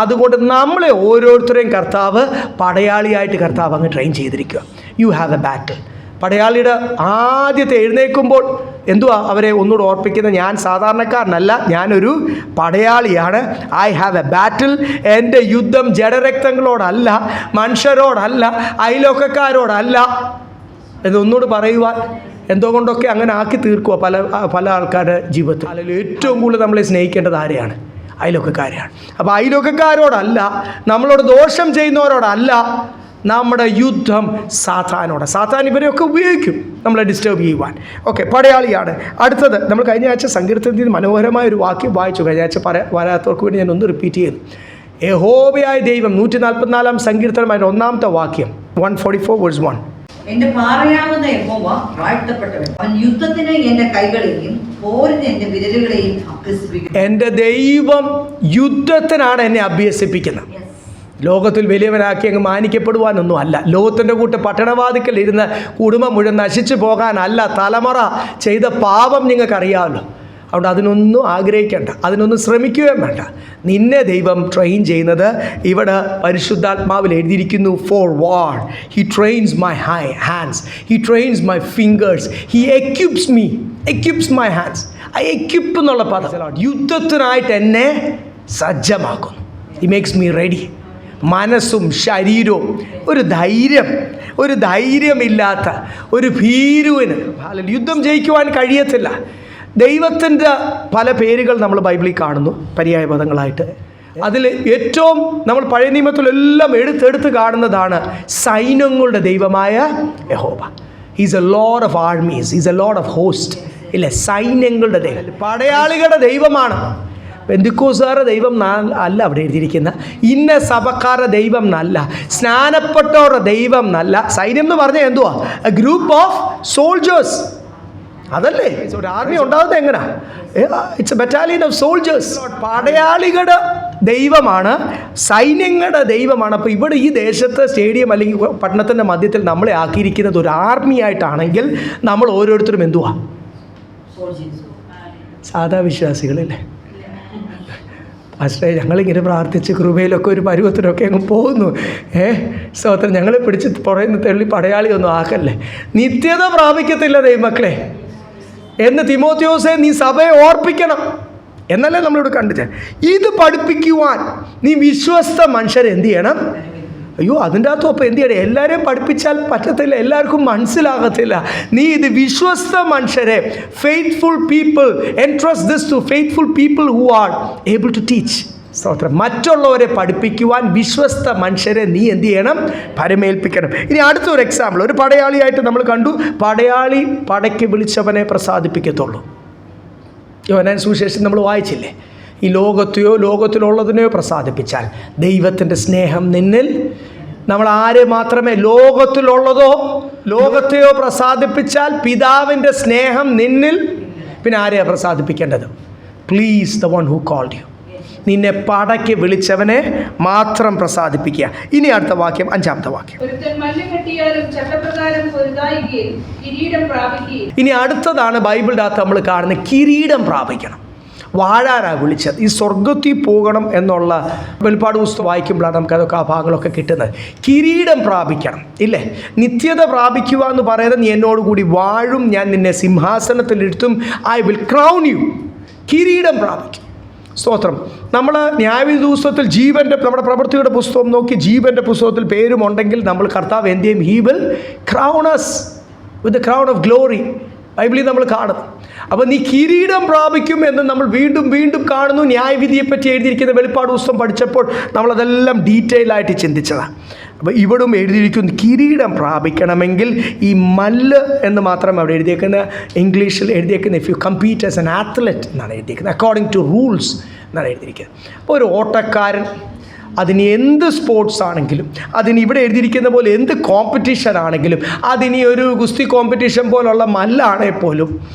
അതുകൊണ്ട് നമ്മളെ ഓരോരുത്തരെയും കർത്താവ് പടയാളിയായിട്ട് കർത്താവ് അങ്ങ് ട്രെയിൻ ചെയ്തിരിക്കുക. You have a battle. പടയാളിയുടെ ആദ്യത്തെ എഴുന്നേൽക്കുമ്പോൾ എന്തുവാ അവരെ ഒന്നുകൂടെ ഓർപ്പിക്കുന്നത്? ഞാൻ സാധാരണക്കാരനല്ല, ഞാനൊരു പടയാളിയാണ്. I have a battle. എൻ്റെ യുദ്ധം ജഡരക്തങ്ങളോടല്ല, മനുഷ്യരോടല്ല, അയൽവക്കക്കാരോടല്ല എന്നൊന്നുകൂടെ പറയുവാൻ എന്തുകൊണ്ടൊക്കെ അങ്ങനെ ആക്കി തീർക്കുക പല ആൾക്കാരുടെ ജീവിതത്തിൽ. അല്ലെങ്കിൽ ഏറ്റവും കൂടുതൽ നമ്മളെ സ്നേഹിക്കേണ്ടത് ആരെയാണ്? അയൽവക്കക്കാരെയാണ്. അപ്പോൾ അയൽവക്കക്കാരോടല്ല, നമ്മളോട് ദോഷം ചെയ്യുന്നവരോടല്ല നമ്മുടെ യുദ്ധം സാത്താനോട്. സാത്താൻ ഇവരെയൊക്കെ ഉപയോഗിക്കും നമ്മളെ ഡിസ്റ്റർബ് ചെയ്യുവാൻ. ഓക്കെ, പടയാളിയാണ്. അടുത്തത് നമ്മൾ കഴിഞ്ഞ ആഴ്ച സങ്കീർത്തനത്തിൽ മനോഹരമായ ഒരു വാക്യം വായിച്ചു. കഴിഞ്ഞ ആഴ്ച വരാത്തവർക്ക് വേണ്ടി ഞാൻ ഒന്ന് റിപ്പീറ്റ് ചെയ്യുന്നു. യഹോവയായ ദൈവം 144 സങ്കീർത്തനം അതിൻ്റെ 1-ാമത്തെ വാക്യം, 144:1. എന്റെ പാറയാകുന്ന യഹോവ വാഴ്ത്തപ്പെട്ടവൻ. അവൻ യുദ്ധത്തിന് എന്റെ കൈകളെയും പോരിന് എന്റെ വിരലുകളെയും അഭ്യസിപ്പിക്കുന്നു. എൻ്റെ ദൈവം യുദ്ധത്തിനാണ് എന്നെ അഭ്യസിപ്പിക്കുന്നത്. ലോകത്തിൽ വലിയവനാക്കി അങ്ങ് മാനിക്കപ്പെടുവാനൊന്നും അല്ല. ലോകത്തിൻ്റെ കൂട്ട് പട്ടണവാതിക്കൽ ഇരുന്ന് കുടുംബം മുഴുവൻ നശിച്ചു പോകാനല്ല. തലമുറ ചെയ്ത പാപം നിങ്ങൾക്കറിയാമല്ലോ. അതുകൊണ്ട് അതിനൊന്നും ആഗ്രഹിക്കേണ്ട, അതിനൊന്നും ശ്രമിക്കുകയും വേണ്ട. നിന്നെ ദൈവം ട്രെയിൻ ചെയ്യുന്നത് ഇവിടെ പരിശുദ്ധാത്മാവിൽ എഴുതിയിരിക്കുന്നു. For war he trains my hands, he trains my fingers, he equips my hands. ആ എക്യുപ്പ് എന്നുള്ള പദം യുദ്ധത്തിനായിട്ട് എന്നെ സജ്ജമാക്കുന്നു. He makes me ready. മനസ്സും ശരീരവും ഒരു ധൈര്യമില്ലാത്ത ഒരു ഭീരുവിന് യുദ്ധം ജയിക്കുവാൻ കഴിയത്തില്ല. ദൈവത്തിൻ്റെ പല പേരുകൾ നമ്മൾ ബൈബിളിൽ കാണുന്നു പര്യായ പദങ്ങളായിട്ട്. അതിൽ ഏറ്റവും നമ്മൾ പഴയ നിയമത്തിലെല്ലാം എടുത്തെടുത്ത് കാണുന്നതാണ് സൈന്യങ്ങളുടെ ദൈവമായ യഹോവ. He's A Lord of armies, he's A Lord of host. ഇല്ലേ, സൈന്യങ്ങളുടെ ദൈവം, പടയാളികളുടെ ദൈവമാണ്. പെന്തിക്കോസുകാരുടെ ദൈവം അല്ല അവിടെ എഴുതിയിരിക്കുന്ന. ഇന്ന സഭക്കാരുടെ ദൈവം നല്ല, സ്നാനപ്പെട്ടവരുടെ ദൈവം നല്ല. സൈന്യം എന്ന് പറഞ്ഞാൽ എന്തുവാ? A group of soldiers. അതല്ലേ ഒരു ആർമി ഉണ്ടാകുന്നത്? എങ്ങനെയാ? It's a battalion of soldiers. പടയാളികളുടെ ദൈവമാണ്, സൈന്യങ്ങളുടെ ദൈവമാണ്. അപ്പോൾ ഇവിടെ ഈ ദേശത്ത് സ്റ്റേഡിയം അല്ലെങ്കിൽ പട്ടണത്തിൻ്റെ മധ്യത്തിൽ നമ്മളെ ആക്കിയിരിക്കുന്നത് ഒരു ആർമി ആയിട്ടാണെങ്കിൽ നമ്മൾ ഓരോരുത്തരും എന്തുവാ? സാധാ വിശ്വാസികളല്ലേ? പക്ഷേ ഞങ്ങളിങ്ങനെ പ്രാർത്ഥിച്ച് കൃപയിലൊക്കെ ഒരു പരുവത്തിനൊക്കെ അങ്ങ് പോകുന്നു. സ്തോത്രം. ഞങ്ങളെ പിടിച്ച് പുറയുന്ന തെള്ളി പടയാളിയൊന്നും ആക്കല്ലേ, നിത്യത പ്രാപിക്കത്തില്ല ദൈവമക്കളെ എന്ന് തിമോത്തിയോസേ നീ സഭയെ ഓർപ്പിക്കണം എന്നല്ലേ നമ്മളിവിടെ കണ്ടിട്ട്. ഇത് പഠിപ്പിക്കുവാൻ നീ വിശ്വസ്ത മനുഷ്യരെ എന്ത് ചെയ്യണം? അയ്യോ, അതിൻ്റെ അകത്തും അപ്പോൾ എന്ത് ചെയ്യണം? എല്ലാവരെയും പഠിപ്പിച്ചാൽ പറ്റത്തില്ല, എല്ലാവർക്കും മനസ്സിലാകത്തില്ല. നീ ഇത് വിശ്വസ്ത മനുഷ്യരെ, faithful people, entrust this to faithful people who are able to teach. സ്തോത്രം. മറ്റുള്ളവരെ പഠിപ്പിക്കുവാൻ വിശ്വസ്ത മനുഷ്യരെ നീ എന്ത് ചെയ്യണം? പരമേൽപ്പിക്കണം. ഇനി അടുത്തൊരു എക്സാമ്പിൾ, ഒരു പടയാളിയായിട്ട് നമ്മൾ കണ്ടു. പടയാളി പടയ്ക്ക് വിളിച്ചവനെ പ്രസാദിപ്പിക്കത്തുള്ളൂ. യോഹന്നാൻ സുവിശേഷം നമ്മൾ വായിച്ചില്ലേ? ഈ ലോകത്തെയോ ലോകത്തിലുള്ളതിനെയോ പ്രസാദിപ്പിച്ചാൽ ദൈവത്തിൻ്റെ സ്നേഹം നിന്നിൽ. നമ്മൾ ആരെ മാത്രമേ ലോകത്തെയോ പ്രസാദിപ്പിച്ചാൽ പിതാവിൻ്റെ സ്നേഹം നിന്നിൽ. പിന്നെ ആരെയാണ് പ്രസാദിപ്പിക്കേണ്ടത്? Please the one who called you. നിന്നെ പടയ്ക്ക് വിളിച്ചവനെ മാത്രം പ്രസാദിപ്പിക്കുക. ഇനി അടുത്ത വാക്യം, 5-ാമത്തെ വാക്യം. ഒരുത്തൻ മല്ല് കെട്ടിയാലും ചട്ടപ്രകാരം പൊരുതായികയും കിരീടം പ്രാപിക്കുകയും. ഇനി അടുത്തതാണ് ബൈബിളിൻ്റെ അകത്ത് നമ്മൾ കാണുന്ന കിരീടം പ്രാപിക്കണം. വാഴാനാണ് വിളിച്ചത്. ഈ സ്വർഗത്തിൽ പോകണം എന്നുള്ള വെളിപ്പാട് പുസ്തകം വായിക്കുമ്പോഴാണ് നമുക്കതൊക്കെ ആ ഭാഗങ്ങളൊക്കെ കിട്ടുന്നത്. കിരീടം പ്രാപിക്കണം ഇല്ലേ? നിത്യത പ്രാപിക്കുക എന്ന് പറയുന്നത്, നീ എന്നോടുകൂടി വാഴും, ഞാൻ നിന്നെ സിംഹാസനത്തിലിരുത്തും, ഐ വിൽ ക്രൗൺ യു. കിരീടം പ്രാപിക്കും. സ്തോത്രം. നമ്മൾ ന്യായവിധി പുസ്തകത്തിൽ നമ്മുടെ പ്രവൃത്തിയുടെ പുസ്തകം നോക്കി ജീവൻ്റെ പുസ്തകത്തിൽ പേരുമുണ്ടെങ്കിൽ നമ്മൾ കർത്താവ് എന്ത് ചെയ്യും? He will crown us with the crown of glory. ബൈബിളിൽ നമ്മൾ കാണുന്നു. അപ്പോൾ നീ കിരീടം പ്രാപിക്കും എന്ന് നമ്മൾ വീണ്ടും വീണ്ടും കാണുന്നു. ന്യായവിധിയെപ്പറ്റി എഴുതിയിരിക്കുന്ന വെളിപ്പാട് പുസ്തകം പഠിച്ചപ്പോൾ നമ്മളതെല്ലാം ഡീറ്റെയിൽ ആയിട്ട് ചിന്തിച്ചതാണ്. അപ്പോൾ ഇവിടും എഴുതിയിരിക്കുന്നു കിരീടം പ്രാപിക്കണമെങ്കിൽ ഈ മല്ല് എന്ന് മാത്രം അവിടെ എഴുതിയേക്കുന്ന, ഇംഗ്ലീഷിൽ എഴുതിയേക്കുന്ന if you compete as an athlete എന്നാണ് എഴുതിയിരിക്കുന്നത്, അക്കോർഡിംഗ് ടു റൂൾസ് എന്നാണ് എഴുതിയിരിക്കുന്നത്. അപ്പോൾ ഒരു ഓട്ടക്കാരൻ, അതിന് എന്ത് സ്പോർട്സ് ആണെങ്കിലും, അതിന് ഇവിടെ എഴുതിയിരിക്കുന്ന പോലെ എന്ത് കോമ്പറ്റീഷൻ ആണെങ്കിലും, അതിനി ഒരു ഗുസ്തി കോമ്പറ്റീഷൻ പോലുള്ള മല്ലാണെങ്കിൽ പോലും,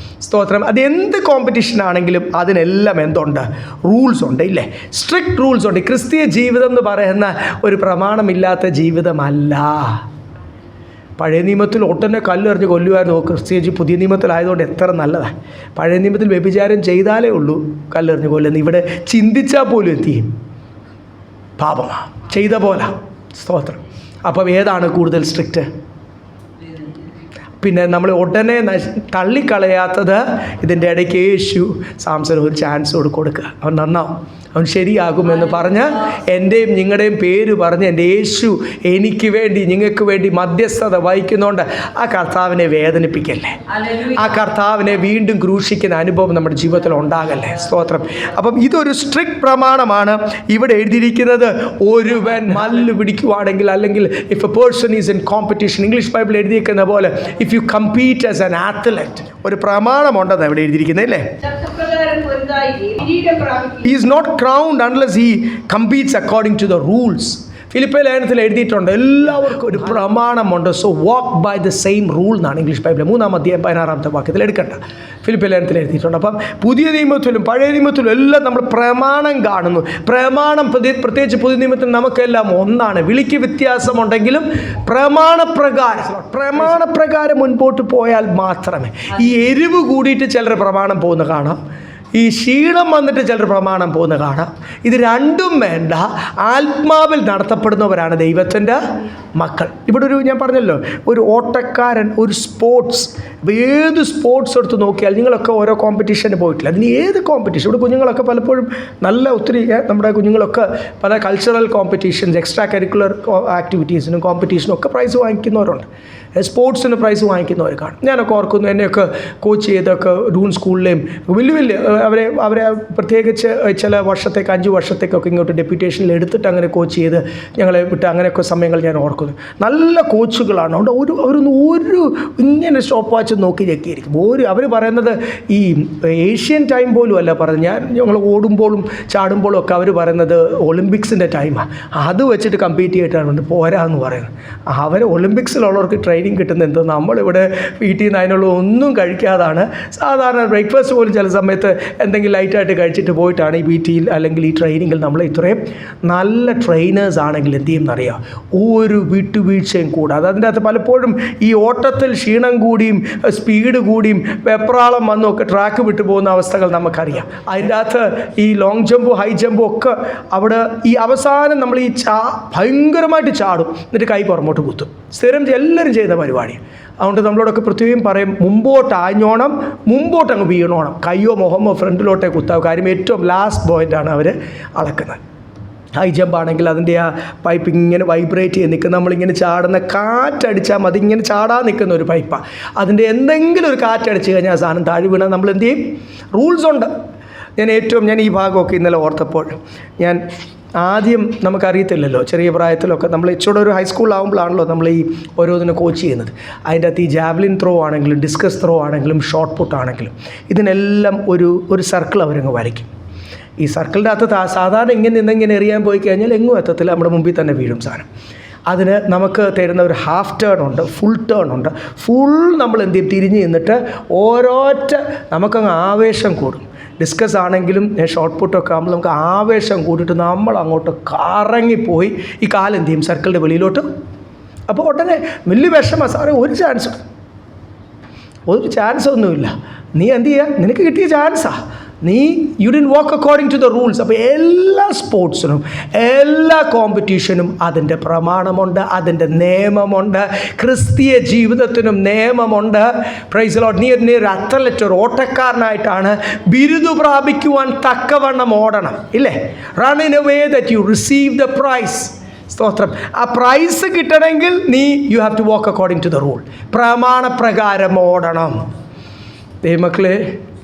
സ്തോത്രം, അത് എന്ത് കോമ്പറ്റീഷൻ ആണെങ്കിലും അതിനെല്ലാം എന്തുണ്ട്? റൂൾസ് ഉണ്ട് ഇല്ലേ? സ്ട്രിക്റ്റ് റൂൾസ് ഉണ്ട്. ക്രിസ്തീയ ജീവിതം എന്ന് പറയുന്ന ഒരു പ്രമാണമില്ലാത്ത ജീവിതമല്ല. പഴയ നിയമത്തിൽ ഒട്ടനെ കല്ലെറിഞ്ഞ് കൊല്ലുമായിരുന്നു. ക്രിസ്ത്യ പുതിയ നിയമത്തിലായതുകൊണ്ട് എത്ര നല്ലതാണ്. പഴയ നിയമത്തിൽ വ്യഭിചാരം ചെയ്താലേ ഉള്ളൂ കല്ലെറിഞ്ഞ് കൊല്ലുന്നത്. ഇവിടെ ചിന്തിച്ചാൽ പോലും എന്ത് ചെയ്യും? പാപമാണ്, ചെയ്ത പോലെ. സ്തോത്രം. അപ്പം ഏതാണ് കൂടുതൽ സ്ട്രിക്റ്റ്? പിന്നെ നമ്മൾ ഉടനെ തള്ളിക്കളയാത്തത്, ഇതിൻ്റെ ഇടയ്ക്ക് യേശു സാംസന് ഒരു ചാൻസ് കൊടുക്കുക, അവൻ നന്നാവും, അവൻ ശരിയാകുമെന്ന് പറഞ്ഞ് എൻ്റെയും നിങ്ങളുടെയും പേര് പറഞ്ഞ് എൻ്റെ യേശു എനിക്ക് വേണ്ടി നിങ്ങൾക്ക് വേണ്ടി മധ്യസ്ഥത വഹിക്കുന്നതുകൊണ്ട് ആ കർത്താവിനെ വേദനിപ്പിക്കല്ലേ, ആ കർത്താവിനെ വീണ്ടും ക്രൂശിക്കുന്ന അനുഭവം നമ്മുടെ ജീവിതത്തിൽ ഉണ്ടാകല്ലേ. സ്തോത്രം. അപ്പം ഇതൊരു സ്ട്രിക്റ്റ് പ്രമാണമാണ് ഇവിടെ എഴുതിയിരിക്കുന്നത്. ഒരുവൻ മല്ല് പിടിക്കുവാണെങ്കിൽ, അല്ലെങ്കിൽ if a person is in competition, English Bible എഴുതിയിരിക്കുന്ന പോലെ if you compete as an athlete, ഒരു പ്രമാണമുണ്ടെന്ന് ഇവിടെ എഴുതിയിരിക്കുന്നത് അല്ലേ? He is not crowned unless he competes according to the rules. ഫിലിപ്പിയ ലേഖനത്തിൽ എഴുതിയിട്ടുണ്ട് എല്ലാവർക്കും ഒരു പ്രമാണമുണ്ട്. So walk by the same rule എന്നാണ് ഇംഗ്ലീഷ് ബൈബിൾ 3-ാം അധ്യായം 16-ാമത്തെ വാക്യത്തിൽ എടുക്കണ്ട. ഫിലിപ്പിയ ലേഖനത്തിൽ എഴുതിയിട്ടുണ്ട്. അപ്പം പുതിയ നിയമത്തിലും പഴയ നിയമത്തിലും എല്ലാം നമ്മൾ പ്രമാണം കാണുന്നു. പ്രമാണം പ്രത്യേകിച്ച് പുതിയ നിയമത്തിൽ നമുക്കെല്ലാം ഒന്നാണ്. വിളിക്ക് വ്യത്യാസമുണ്ടെങ്കിലും പ്രമാണപ്രകാരം മുൻപോട്ട് പോയാൽ മാത്രമേ. ഈ എരിവ് കൂടിയിട്ട് ചിലർ പ്രമാണം പോകുന്ന കാണാം, ഈ ക്ഷീണം വന്നിട്ട് ചിലർ പ്രമാണം പോകുന്ന കാണാം. ഇത് രണ്ടും വേണ്ട. ആത്മാവിൽ നടത്തപ്പെടുന്നവരാണ് ദൈവത്തിൻ്റെ മക്കൾ. ഇവിടെ ഞാൻ പറഞ്ഞല്ലോ, ഒരു ഓട്ടക്കാരൻ, ഒരു സ്പോർട്സ്, ഏത് സ്പോർട്സ് എടുത്ത് നോക്കിയാൽ, നിങ്ങളൊക്കെ ഓരോ കോമ്പറ്റീഷന് പോയിട്ടില്ല, അതിന് ഏത് കോമ്പറ്റീഷൻ, ഇവിടെ കുഞ്ഞുങ്ങളൊക്കെ പലപ്പോഴും ഒത്തിരി നമ്മുടെ കുഞ്ഞുങ്ങളൊക്കെ പല കൾച്ചറൽ കോമ്പറ്റീഷൻസ്, എക്സ്ട്രാ കരിക്കുലർ ആക്ടിവിറ്റീസിനും കോമ്പറ്റീഷനും ഒക്കെ പ്രൈസ് വാങ്ങിക്കുന്നവരുണ്ട്. സ്പോർട്സിന് പ്രൈസ് വാങ്ങിക്കുന്നവർ കാണും. ഞാനൊക്കെ ഓർക്കുന്നു, എന്നെയൊക്കെ കോച്ച് ചെയ്തൊക്കെ ഡൂൺ സ്കൂളിലെയും വലിയ അവരെ പ്രത്യേകിച്ച് ചില വർഷത്തേക്ക് 5 വർഷത്തേക്കൊക്കെ ഇങ്ങോട്ട് ഡെപ്യൂട്ടേഷനിൽ എടുത്തിട്ട് അങ്ങനെ കോച്ച് ചെയ്ത് ഞങ്ങളെ വിട്ട് അങ്ങനെയൊക്കെ സമയങ്ങൾ ഞാൻ ഓർക്കുന്നു. നല്ല കോച്ചുകളാണ്. അതുകൊണ്ട് അവരൊന്നും ഇങ്ങനെ സ്റ്റോപ്പ് വാച്ച് നോക്കി ഞെക്കിയിരിക്കും. അവർ പറയുന്നത് ഈ ഏഷ്യൻ ടൈം പോലും അല്ല പറയുന്നത്. ഞങ്ങൾ ഓടുമ്പോഴും ചാടുമ്പോഴും ഒക്കെ അവർ പറയുന്നത് ഒളിമ്പിക്സിൻ്റെ ടൈമാണ്. അത് വെച്ചിട്ട് കമ്പീറ്റ് ചെയ്തിട്ടാണ് പോരാന്ന് പറയുന്നത്. അവർ ഒളിമ്പിക്സിലുള്ളവർക്ക് ട്രെയിനിങ് കിട്ടുന്നത് എന്തോ, നമ്മളിവിടെ വീട്ടിൽ നിന്ന് അതിനുള്ള ഒന്നും കഴിക്കാതാണ്. സാധാരണ ബ്രേക്ക്ഫാസ്റ്റ് പോലും ചില സമയത്ത് എന്തെങ്കിലും ലൈറ്റായിട്ട് കഴിച്ചിട്ട് പോയിട്ടാണ് ഈ PT-യിൽ അല്ലെങ്കിൽ ഈ ട്രെയിനിങ്ങിൽ നമ്മൾ ഇത്രയും നല്ല ട്രെയിനേഴ്സ് ആണെങ്കിൽ എന്ത് ചെയ്യുമെന്നറിയാം, ഒരു വിട്ടുവീഴ്ചയും കൂടാതെ. അതിൻ്റെ അകത്ത് പലപ്പോഴും ഈ ഓട്ടത്തിൽ ക്ഷീണം കൂടിയും സ്പീഡ് കൂടിയും വെപ്രാളം വന്നും ഒക്കെ ട്രാക്ക് വിട്ടു പോകുന്ന അവസ്ഥകൾ നമുക്കറിയാം. അതിൻ്റെ അകത്ത് ഈ ലോങ് ജമ്പും ഹൈ ജമ്പും ഒക്കെ അവിടെ ഈ അവസാനം നമ്മൾ ഈ ഭയങ്കരമായിട്ട് ചാടും, എന്നിട്ട് കൈ പുറമോട്ട് കുത്തും. സ്ഥിരം എല്ലാവരും ചെയ്യുന്ന പരിപാടി. അതുകൊണ്ട് നമ്മളോടൊക്കെ പ്രത്യേകം പറയും, മുമ്പോട്ട് ആഞ്ഞോണം, മുമ്പോട്ട് അങ്ങ് വീണോണം, കയ്യോ മുഖമോ ഫ്രണ്ടിലോട്ടേ കുത്താവും. കാര്യം ഏറ്റവും ലാസ്റ്റ് പോയിൻ്റാണ് അവർ അളക്കുന്നത്. ഹൈ ജമ്പ് ആണെങ്കിൽ അതിൻ്റെ ആ പൈപ്പ് ഇങ്ങനെ വൈബ്രേറ്റ് ചെയ്ത് നിൽക്കുന്ന, നമ്മളിങ്ങനെ ചാടുന്ന കാറ്റടിച്ചാൽ മതി, ഇങ്ങനെ ചാടാൻ നിൽക്കുന്ന ഒരു പൈപ്പാണ്. അതിൻ്റെ എന്തെങ്കിലും ഒരു കാറ്റടിച്ച് കഴിഞ്ഞാൽ ആ സാധനം താഴെ വീണാൽ നമ്മൾ എന്ത് ചെയ്യും? റൂൾസ് ഉണ്ട്. ഞാൻ ഈ ഭാഗമൊക്കെ ഇന്നലെ ഓർത്തപ്പോൾ, ഞാൻ ആദ്യം നമുക്കറിയത്തില്ലല്ലോ, ചെറിയ പ്രായത്തിലൊക്കെ നമ്മൾ ഇച്ചിരി ഒരു ഹൈസ്കൂളിലാവുമ്പോഴാണല്ലോ നമ്മൾ ഈ ഓരോന്നിനും കോച്ച് ചെയ്യുന്നത്. അതിൻ്റെ അകത്ത് ഈ ജാവലിൻ ത്രോ ആണെങ്കിലും ഡിസ്കസ് ത്രോ ആണെങ്കിലും ഷോർട്ട് പുട്ട് ആണെങ്കിലും ഇതിനെല്ലാം ഒരു സർക്കിൾ അവരങ്ങ് വരയ്ക്കും. ഈ സർക്കിളിൻ്റെ അകത്ത് സാധാരണ ഇങ്ങനെ എറിയാൻ പോയി കഴിഞ്ഞാൽ എങ്ങും എത്തത്തില്ല, നമ്മുടെ മുമ്പിൽ തന്നെ വീഴും സാധനം. അതിന് നമുക്ക് തരുന്ന ഒരു ഹാഫ് ടേൺ ഉണ്ട്, ഫുൾ ടേൺ ഉണ്ട്. ഫുൾ നമ്മൾ എന്ത് ചെയ്യും, തിരിഞ്ഞ് നിന്നിട്ട് ഓരോറ്റ നമുക്കങ്ങ് ആവേശം കൂടും. ഡിസ്കസ് ആണെങ്കിലും ഷോർട്ട് പുട്ടൊക്കെ ആകുമ്പോൾ നമുക്ക് ആവേശം കൂടിയിട്ട് നമ്മൾ അങ്ങോട്ട് കറങ്ങിപ്പോയി ഈ കാലെന്ത് ചെയ്യും, സർക്കിളിൻ്റെ വെളിയിലോട്ട്. അപ്പോൾ ഉടനെ വലിയ വിഷമം, സാറേ ഒരു ചാൻസ് ഒന്നുമില്ല. നീ എന്ത് ചെയ്യുക, നിനക്ക് കിട്ടിയ ചാൻസാണ്. You didn't walk according to the rules. അപ്പോൾ എല്ലാ സ്പോർട്സിനും എല്ലാ കോമ്പറ്റീഷനും അതിൻ്റെ പ്രമാണമുണ്ട്, അതിൻ്റെ നിയമമുണ്ട്. ക്രിസ്തീയ ജീവിതത്തിനും നിയമമുണ്ട്. Price the Lord. നീ ഒരു അത്ലറ്റ്, ഒരു ഓട്ടക്കാരനായിട്ടാണ് ബിരുദു പ്രാപിക്കുവാൻ തക്കവണ്ണം ഓടണം, ഇല്ലേ? Run in a way that you receive the prize. സ്തോത്രം. ആ പ്രൈസ് കിട്ടണമെങ്കിൽ you have to walk according to the rule. പ്രമാണപ്രകാരം ഓടണം. ദൈവമക്കളെ,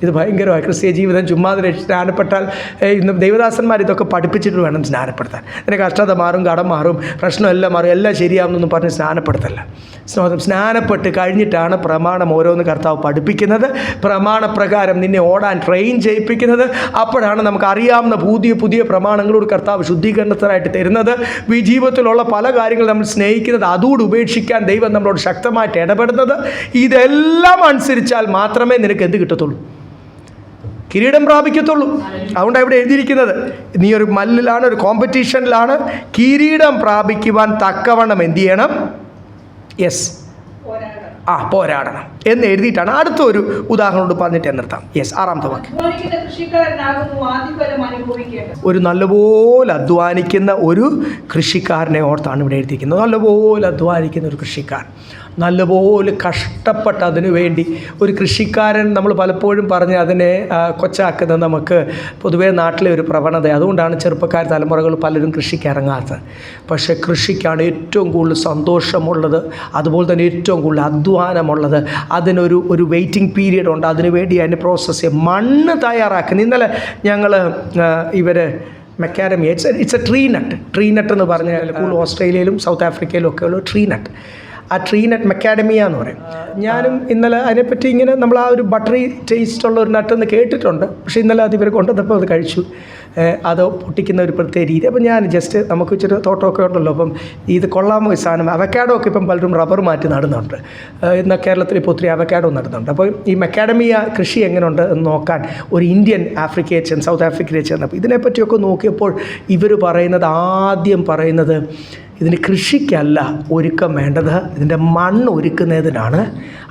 ഇത് ഭയങ്കരമായി. ക്രിസ്തീയ ജീവിതം ചുമ്മാതെ സ്നാനപ്പെട്ടാൽ ഇന്ന് ദൈവദാസന്മാർ ഇതൊക്കെ പഠിപ്പിച്ചിട്ട് വേണം സ്നാനപ്പെടുത്താൻ. ഇതിന് കഷ്ടത മാറും, കടം മാറും, പ്രശ്നമെല്ലാം മാറും, എല്ലാം ശരിയാവുന്നൊന്നും പറഞ്ഞ് സ്നാനപ്പെടുത്തല്ല. സ്നാനപ്പെട്ട് കഴിഞ്ഞിട്ടാണ് പ്രമാണം ഓരോന്ന് കർത്താവ് പഠിപ്പിക്കുന്നത്, പ്രമാണപ്രകാരം നിന്നെ ഓടാൻ ട്രെയിൻ ചെയ്യിപ്പിക്കുന്നത്. അപ്പോഴാണ് നമുക്ക് അറിയാവുന്ന പുതിയ പ്രമാണങ്ങളോട് കർത്താവ് ശുദ്ധീകരണത്തിനായിട്ട് തരുന്നത്. ജീവിതത്തിലുള്ള പല കാര്യങ്ങൾ നമ്മൾ സ്നേഹിക്കുന്നത്, അതോട് ഉപേക്ഷിക്കാൻ ദൈവം നമ്മളോട് ശക്തമായിട്ട് ഇടപെടുന്നത്. ഇതെല്ലാം അനുസരിച്ചാൽ മാത്രമേ നിനക്ക് എന്ത് കിട്ടത്തുള്ളൂ, കിരീടം പ്രാപിക്കത്തുള്ളൂ. അതുകൊണ്ട് ഇവിടെ എഴുതിയിരിക്കുന്നത്, നീ ഒരു മല്ലിലാണ്, ഒരു കോമ്പറ്റീഷനിലാണ്, കിരീടം പ്രാപിക്കുവാൻ തക്കവണ്ണം എന്ത് ചെയ്യണം? യെസ്, പോരാടണം എന്ന് എഴുതിയിട്ടാണ്. അടുത്തൊരു ഉദാഹരണം പറഞ്ഞിട്ട് നിർത്താം. യെസ്, 6ാമത്തെ വാക്യം. ഒരു നല്ലപോലെ അധ്വാനിക്കുന്ന ഒരു കൃഷിക്കാരനെ ഓർത്താണ് ഇവിടെ എഴുതിയിരിക്കുന്നത്. നല്ലപോലെ അധ്വാനിക്കുന്ന ഒരു കൃഷിക്കാരൻ, നല്ലപോലെ കഷ്ടപ്പെട്ട് അതിനു വേണ്ടി. ഒരു കൃഷിക്കാരൻ നമ്മൾ പലപ്പോഴും പറഞ്ഞ് അതിനെ കൊച്ചാക്കുന്നത് നമുക്ക് പൊതുവേ നാട്ടിലെ ഒരു പ്രവണത. അതുകൊണ്ടാണ് ചെറുപ്പക്കാർ തലമുറകൾ പലരും കൃഷിക്ക് ഇറങ്ങാത്തത്. പക്ഷേ കൃഷിക്കാണ് ഏറ്റവും കൂടുതൽ സന്തോഷമുള്ളത്, അതുപോലെ തന്നെ ഏറ്റവും കൂടുതൽ അധ്വാനമുള്ളത്. അതിനൊരു വെയിറ്റിംഗ് പീരീഡ് ഉണ്ട്. അതിനു വേണ്ടി അതിൻ്റെ പ്രോസസ്സ് ചെയ്യും. മണ്ണ് തയ്യാറാക്കുന്നത്. ഇന്നലെ ഞങ്ങൾ മെക്കാഡമിയ, ഇറ്റ്സ് എ ട്രീ നട്ട് എന്ന് പറഞ്ഞാൽ കൂടുതൽ ഓസ്ട്രേലിയയിലും സൗത്ത് ആഫ്രിക്കയിലും ഒക്കെയുള്ള ട്രീ നട്ട്. ആ ട്രീ നട്ട് മെക്കാഡമിയ എന്ന് പറയും. ഞാനും ഇന്നലെ അതിനെപ്പറ്റി ഇങ്ങനെ നമ്മൾ ആ ഒരു ബട്ടറി ടേസ്റ്റുള്ള ഒരു നട്ടെന്ന് കേട്ടിട്ടുണ്ട്. പക്ഷേ ഇന്നലെ അത് ഇവർ കൊണ്ടുവന്നപ്പോൾ അത് കഴിച്ചു. അത് പൊട്ടിക്കുന്ന ഒരു പ്രത്യേക രീതി. അപ്പം ഞാൻ ജസ്റ്റ് നമുക്ക് ഇച്ചിരി തോട്ടമൊക്കെ ഉണ്ടല്ലോ, അപ്പം ഇത് കൊള്ളാമോ ഈ സാധനം. അവക്കാഡോ ഒക്കെ ഇപ്പം പലരും റബ്ബർ മാറ്റി നടുന്നുണ്ട്. ഇന്ന് കേരളത്തിൽ ഇപ്പോൾ ഒത്തിരി അവക്കാഡോ നടുന്നുണ്ട്. അപ്പോൾ ഈ മെക്കാഡമിയ കൃഷി എങ്ങനെയുണ്ട് എന്ന് നോക്കാൻ ഒരു ഇന്ത്യൻ ആഫ്രിക്കൻ സൗത്ത് ആഫ്രിക്കയിൽ ചെന്നപ്പോൾ ഇതിനെപ്പറ്റിയൊക്കെ നോക്കിയപ്പോൾ ഇവർ ആദ്യം പറയുന്നത് ഇതിന് കൃഷിക്കല്ല ഒരുക്കം വേണ്ടത്, ഇതിൻ്റെ മണ്ണ് ഒരുക്കുന്നതിനാണ്.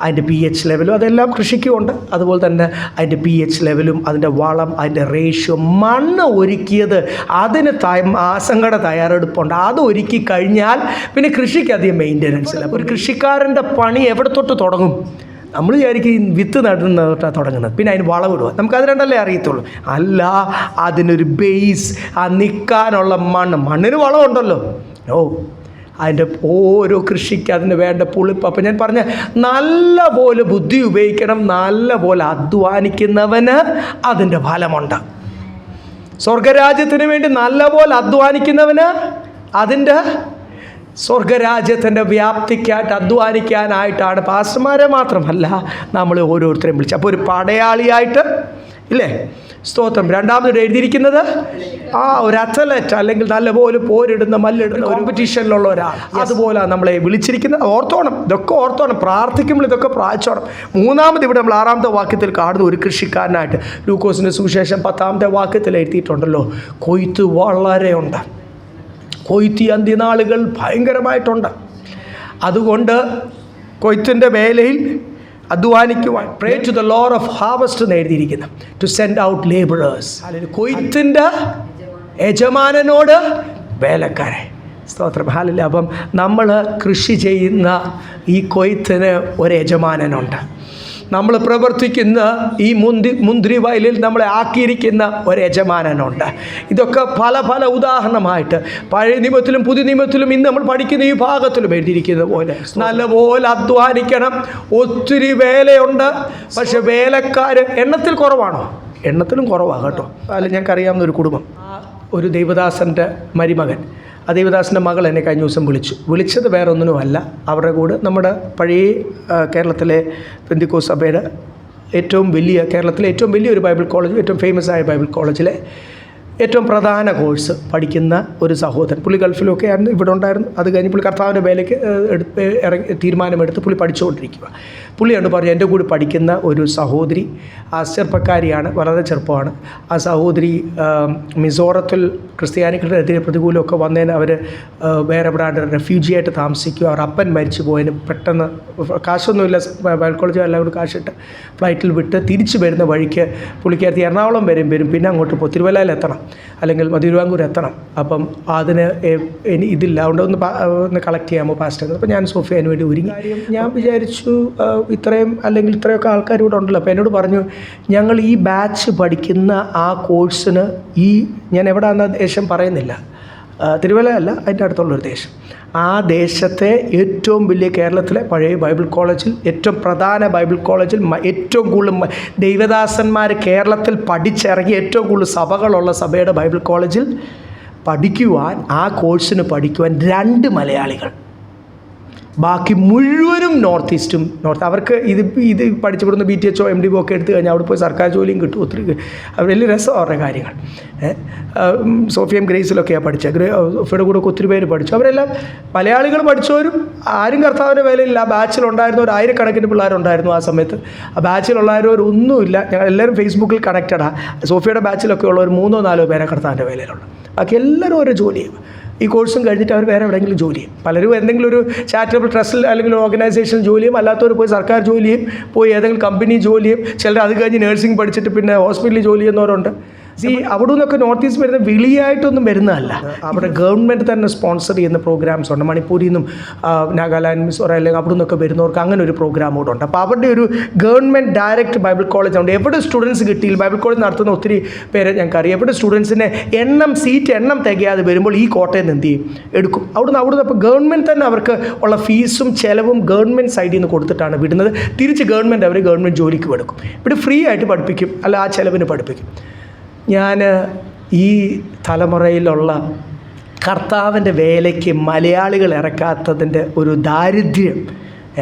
അതിൻ്റെ pH ലെവലും അതെല്ലാം കൃഷിക്കുമുണ്ട്. അതുപോലെ തന്നെ അതിൻ്റെ pH ലെവലും അതിൻ്റെ വളം, അതിൻ്റെ റേഷ്യോ, മണ്ണ് ഒരുക്കിയത്, അതിന് മാസങ്ങളുടെ തയ്യാറെടുപ്പുണ്ട്. അത് ഒരുക്കി കഴിഞ്ഞാൽ പിന്നെ കൃഷിക്ക് അധികം മെയിൻ്റനൻസ് ഇല്ല. ഒരു കൃഷിക്കാരൻ്റെ പണി എവിടെ തൊട്ട് തുടങ്ങും? നമ്മൾ വിചാരിക്കും വിത്ത് നടുന്നതാണ് തുടങ്ങുന്നത്, പിന്നെ അതിന് വളമിടുക. നമുക്കത് രണ്ടല്ലേ അറിയത്തുള്ളൂ. അല്ല, അതിനൊരു ബേസ്, ആ നിൽക്കാനുള്ള മണ്ണിന് വളമുണ്ടല്ലോ. അതിൻ്റെ ഓരോ കൃഷിക്ക് അതിന് വേണ്ട പുളിപ്പ്. അപ്പം ഞാൻ പറഞ്ഞ നല്ല പോലെ ബുദ്ധി ഉപയോഗിക്കണം. നല്ല പോലെ അധ്വാനിക്കുന്നവന് അതിൻ്റെ ഫലമുണ്ട്. സ്വർഗരാജ്യത്തിന് വേണ്ടി നല്ല പോലെ അധ്വാനിക്കുന്നവന് അതിൻ്റെ സ്വർഗരാജ്യത്തിൻ്റെ വ്യാപ്തിക്കായിട്ട് അധ്വാനിക്കാനായിട്ടാണ് പാസ്റ്റർമാരെ മാത്രമല്ല നമ്മൾ ഓരോരുത്തരെയും വിളിച്ചത്. അപ്പോൾ ഒരു പടയാളിയായിട്ട് ഇല്ലേ? സ്തോത്രം. രണ്ടാമത് എഴുതിയിരിക്കുന്നത് ഒരു അത്ലറ്റ് അല്ലെങ്കിൽ നല്ലപോലെ പോരിടുന്ന മല്ലിടുന്ന കോമ്പറ്റീഷനിലുള്ള ഒരാൾ, അതുപോലെ നമ്മളെ വിളിച്ചിരിക്കുന്നത്. ഇതൊക്കെ ഓർത്തോണം. പ്രാർത്ഥിക്കുമ്പോൾ ഇതൊക്കെ പ്രാർത്ഥിച്ചോണം. മൂന്നാമത് ഇവിടെ നമ്മൾ 6ാമത്തെ വാക്യത്തിൽ കാണുന്ന ഒരു കൃഷിക്കാരനായിട്ട് ലൂക്കോസിൻ്റെ സുവിശേഷം 10ാമത്തെ വാക്യത്തിൽ എഴുതിയിട്ടുണ്ടല്ലോ, കൊയ്ത്ത് വളരെ ഉണ്ട്. കൊയ്ത്ത് അന്ത്യനാളുകൾ ഭയങ്കരമായിട്ടുണ്ട്. അതുകൊണ്ട് കൊയ്ത്തിൻ്റെ വേലയിൽ അധ്വാനിക്കുവാൻ pray to the Lord of harvest എന്ന് എഴുതിയിരിക്കുന്നു, ടു സെൻഡ് ഔട്ട് ലേബറേഴ്സ്. അല്ലെങ്കിൽ കൊയ്ത്തിൻ്റെ യജമാനനോട് വേലക്കാരെ. സ്തോത്രം. ഹാലല്ല. അപ്പം നമ്മൾ കൃഷി ചെയ്യുന്ന ഈ കൊയ്ത്തിന് ഒരു യജമാനനുണ്ട്. നമ്മൾ പ്രവർത്തിക്കുന്ന ഈ മുന്തിരി വയലിൽ നമ്മളെ ആക്കിയിരിക്കുന്ന ഒരു യജമാനനുണ്ട്. ഇതൊക്കെ പല ഉദാഹരണമായിട്ട് പഴയ നിയമത്തിലും പുതിയ നിയമത്തിലും ഇന്ന് നമ്മൾ പഠിക്കുന്ന ഈ ഭാഗത്തിലും എഴുതിയിരിക്കുന്ന പോലെ നല്ലപോലെ അധ്വാനിക്കണം. ഒത്തിരി വേലയുണ്ട്. പക്ഷെ വേലക്കാർ എണ്ണത്തിൽ കുറവാണോ? എണ്ണത്തിലും കുറവാണ് കേട്ടോ. അല്ല, ഞങ്ങൾക്കറിയാവുന്ന ഒരു കുടുംബം, ഒരു ദൈവദാസൻ്റെ മരുമകൻ, ആ ദൈവദാസൻ്റെ മകൾ എന്നെ കഴിഞ്ഞ ദിവസം വിളിച്ചത് വേറെ ഒന്നിനുമല്ല, അവരുടെ കൂടെ നമ്മുടെ പഴയ കേരളത്തിലെ പെന്തിക്കോസ്ത് സഭയുടെ കേരളത്തിലെ ഏറ്റവും വലിയൊരു ബൈബിൾ കോളേജ്, ഏറ്റവും ഫേമസ് ആയ ബൈബിൾ കോളേജിലെ ഏറ്റവും പ്രധാന കോഴ്സ് പഠിക്കുന്ന ഒരു സഹോദരൻ. പുള്ളി ഗൾഫിലൊക്കെ ആയിരുന്നു, ഇവിടെ ഉണ്ടായിരുന്നു. അത് കഴിഞ്ഞ് പുള്ളി കർത്താവിൻ്റെ വേലയ്ക്ക് തീരുമാനമെടുത്ത് പുള്ളി പഠിച്ചുകൊണ്ടിരിക്കുക. പുള്ളിയാണ് പറഞ്ഞു, എൻ്റെ കൂടെ പഠിക്കുന്ന ഒരു സഹോദരി ചെറുപ്പക്കാരിയാണ്, വളരെ ചെറുപ്പമാണ്. ആ സഹോദരി മിസോറത്തിൽ ക്രിസ്ത്യാനികളുടെ എതിരെ പ്രതികൂലമൊക്കെ വന്നതിന് അവർ വേറെ എവിടെയാണ് റെഫ്യൂജിയായിട്ട് താമസിക്കുക. അവർ അപ്പൻ മരിച്ചു പോയതിന് പെട്ടെന്ന് കാശൊന്നുമില്ല, ബൈബിൾ കോളേജ് എല്ലാം കൂടി കാശിട്ട് ഫ്ലൈറ്റിൽ വിട്ട് തിരിച്ചു വരുന്ന വഴിക്ക് പുള്ളിക്കാരത്തി എറണാകുളം വരും, പിന്നെ അങ്ങോട്ട് ഇപ്പോൾ തിരുവല്ലയിൽ എത്തണം, അല്ലെങ്കിൽ തിരുവാങ്കൂർ എത്തണം. അപ്പം അതിന് ഇതില്ല, അതുകൊണ്ട് ഒന്ന് കളക്ട് ചെയ്യാമോ പാസ്റ്റർ? അപ്പോൾ ഞാൻ സോഫിയ അതിന് വേണ്ടി ഒരുങ്ങി. ഞാൻ വിചാരിച്ചു ഇത്രയും അല്ലെങ്കിൽ ഇത്രയൊക്കെ ആൾക്കാർ ഇവിടെ ഉണ്ടല്ലോ. അപ്പോൾ എന്നോട് പറഞ്ഞു, ഞങ്ങൾ ഈ ബാച്ച് പഠിക്കുന്ന ആ കോഴ്സിന് ഞാൻ എവിടെയാണെന്ന ദേശം പറയുന്നില്ല, തിരുവല്ല അല്ല, അതിൻ്റെ അടുത്തുള്ളൊരു ദേശം. ആ ദേശത്തെ ഏറ്റവും വലിയ കേരളത്തിലെ പഴയ ബൈബിൾ കോളേജിൽ, ഏറ്റവും പ്രധാന ബൈബിൾ കോളേജിൽ, ഏറ്റവും കൂടുതൽ ദൈവദാസന്മാർ കേരളത്തിൽ പഠിച്ചിറങ്ങി ഏറ്റവും കൂടുതൽ സഭകളുള്ള സഭയുടെ ബൈബിൾ കോളേജിൽ പഠിക്കുവാൻ, ആ കോഴ്സിന് പഠിക്കുവാൻ 2 മലയാളികൾ. ബാക്കി മുഴുവനും നോർത്ത് അവർക്ക് ഇത് പഠിച്ചു വിടുന്ന BTHO MDO ഒക്കെ എടുത്തു കഴിഞ്ഞാൽ അവിടെ പോയി സർക്കാർ ജോലിയും കിട്ടും. ഒത്തിരി വലിയ രസം അവരുടെ കാര്യങ്ങൾ. സോഫിയം ഗ്രേസിലൊക്കെയാണ് പഠിച്ചത്. സോഫിയുടെ കൂടെ ഒത്തിരി പേര് പഠിച്ചു. അവരെല്ലാം മലയാളികൾ പഠിച്ചവരും ആരും കർത്താവിൻ്റെ വേലയില്ല. ആ ബാച്ചിലുണ്ടായിരുന്നവർ 1000കണക്കിന് പിള്ളേരുണ്ടായിരുന്നു ആ സമയത്ത്. ആ ബാച്ചിലുള്ളവരൊന്നുമില്ല. ഞങ്ങൾ എല്ലാവരും ഫേസ്ബുക്കിൽ കണക്റ്റഡാണ്. സോഫിയയുടെ ബാച്ചിലൊക്കെ ഉള്ളവർ 3-4 പേരെ കർത്താവിൻ്റെ വേലയിലുണ്ട്. ബാക്കി എല്ലാവരും ഓരോ ജോലി ചെയ്യും. ഈ കോഴ്സും കഴിഞ്ഞിട്ട് അവർ വേറെ എവിടെയെങ്കിലും ജോലി ചെയ്യും. പലരും എന്തെങ്കിലും ഒരു ചാരിറ്റബിൾ ട്രസ്റ്റിൽ അല്ലെങ്കിൽ ഒരു ഓർഗനൈസേഷൻ ജോലി ചെയ്യും. അല്ലാത്തവർ പോയി സർക്കാർ ജോലി ചെയ്യും, പോയി ഏതെങ്കിലും കമ്പനി ജോലി ചെയ്യും. ചിലർ അത് കഴിഞ്ഞ് നഴ്സിംഗ് പഠിച്ചിട്ട് പിന്നെ ഹോസ്പിറ്റലിൽ ജോലി ചെയ്യുന്നവരുണ്ട്. അവിടെ നിന്നൊക്കെ നോർത്ത് ഈസ്റ്റ് വരുന്ന വിളിയായിട്ടൊന്നും വരുന്നതല്ല. അവിടെ ഗവൺമെൻറ് തന്നെ സ്പോൺസർ ചെയ്യുന്ന പ്രോഗ്രാംസ് ഉണ്ട്. മണിപ്പൂരിൽ നിന്നും നാഗാലാൻഡ്, മിസോറാം അല്ലെങ്കിൽ അവിടെ നിന്നൊക്കെ വരുന്നവർക്ക് അങ്ങനെ ഒരു പ്രോഗ്രാം കൂടെ ഉണ്ട്. അപ്പോൾ അവരുടെ ഒരു ഗവൺമെൻറ് ഡയറക്റ്റ് ബൈബിൾ കോളേജ് ഉണ്ട്. എവിടെ സ്റ്റുഡൻസ് കിട്ടിയില്ല, ബൈബിൾ കോളേജ് നടത്തുന്ന ഒത്തിരി പേരെ ഞങ്ങൾക്കറിയാം. എവിടെ സ്റ്റുഡൻസിനെ സീറ്റ് തികയാതെ വരുമ്പോൾ ഈ കോട്ടയിൽ നിന്ന് എന്ത് ചെയ്യും, എടുക്കും. അവിടുന്ന് അപ്പോൾ ഗവൺമെൻറ് തന്നെ അവർക്ക് ഉള്ള ഫീസും ചിലവും ഗവൺമെൻറ് സൈഡിൽ നിന്ന് കൊടുത്തിട്ടാണ് വിടുന്നത്. തിരിച്ച് ഗവൺമെൻറ് അവർ ഗവൺമെൻറ് ജോലിക്ക് കൊടുക്കും. ഇവിടെ ഫ്രീ ആയിട്ട് പഠിപ്പിക്കും, അല്ല ആ ചിലവിന് പഠിപ്പിക്കും. ഞാൻ ഈ തലമുറയിലുള്ള കർത്താവിൻ്റെ വേലയ്ക്ക് മലയാളികൾ ഇറക്കാത്തതിൻ്റെ ഒരു ദാരിദ്ര്യം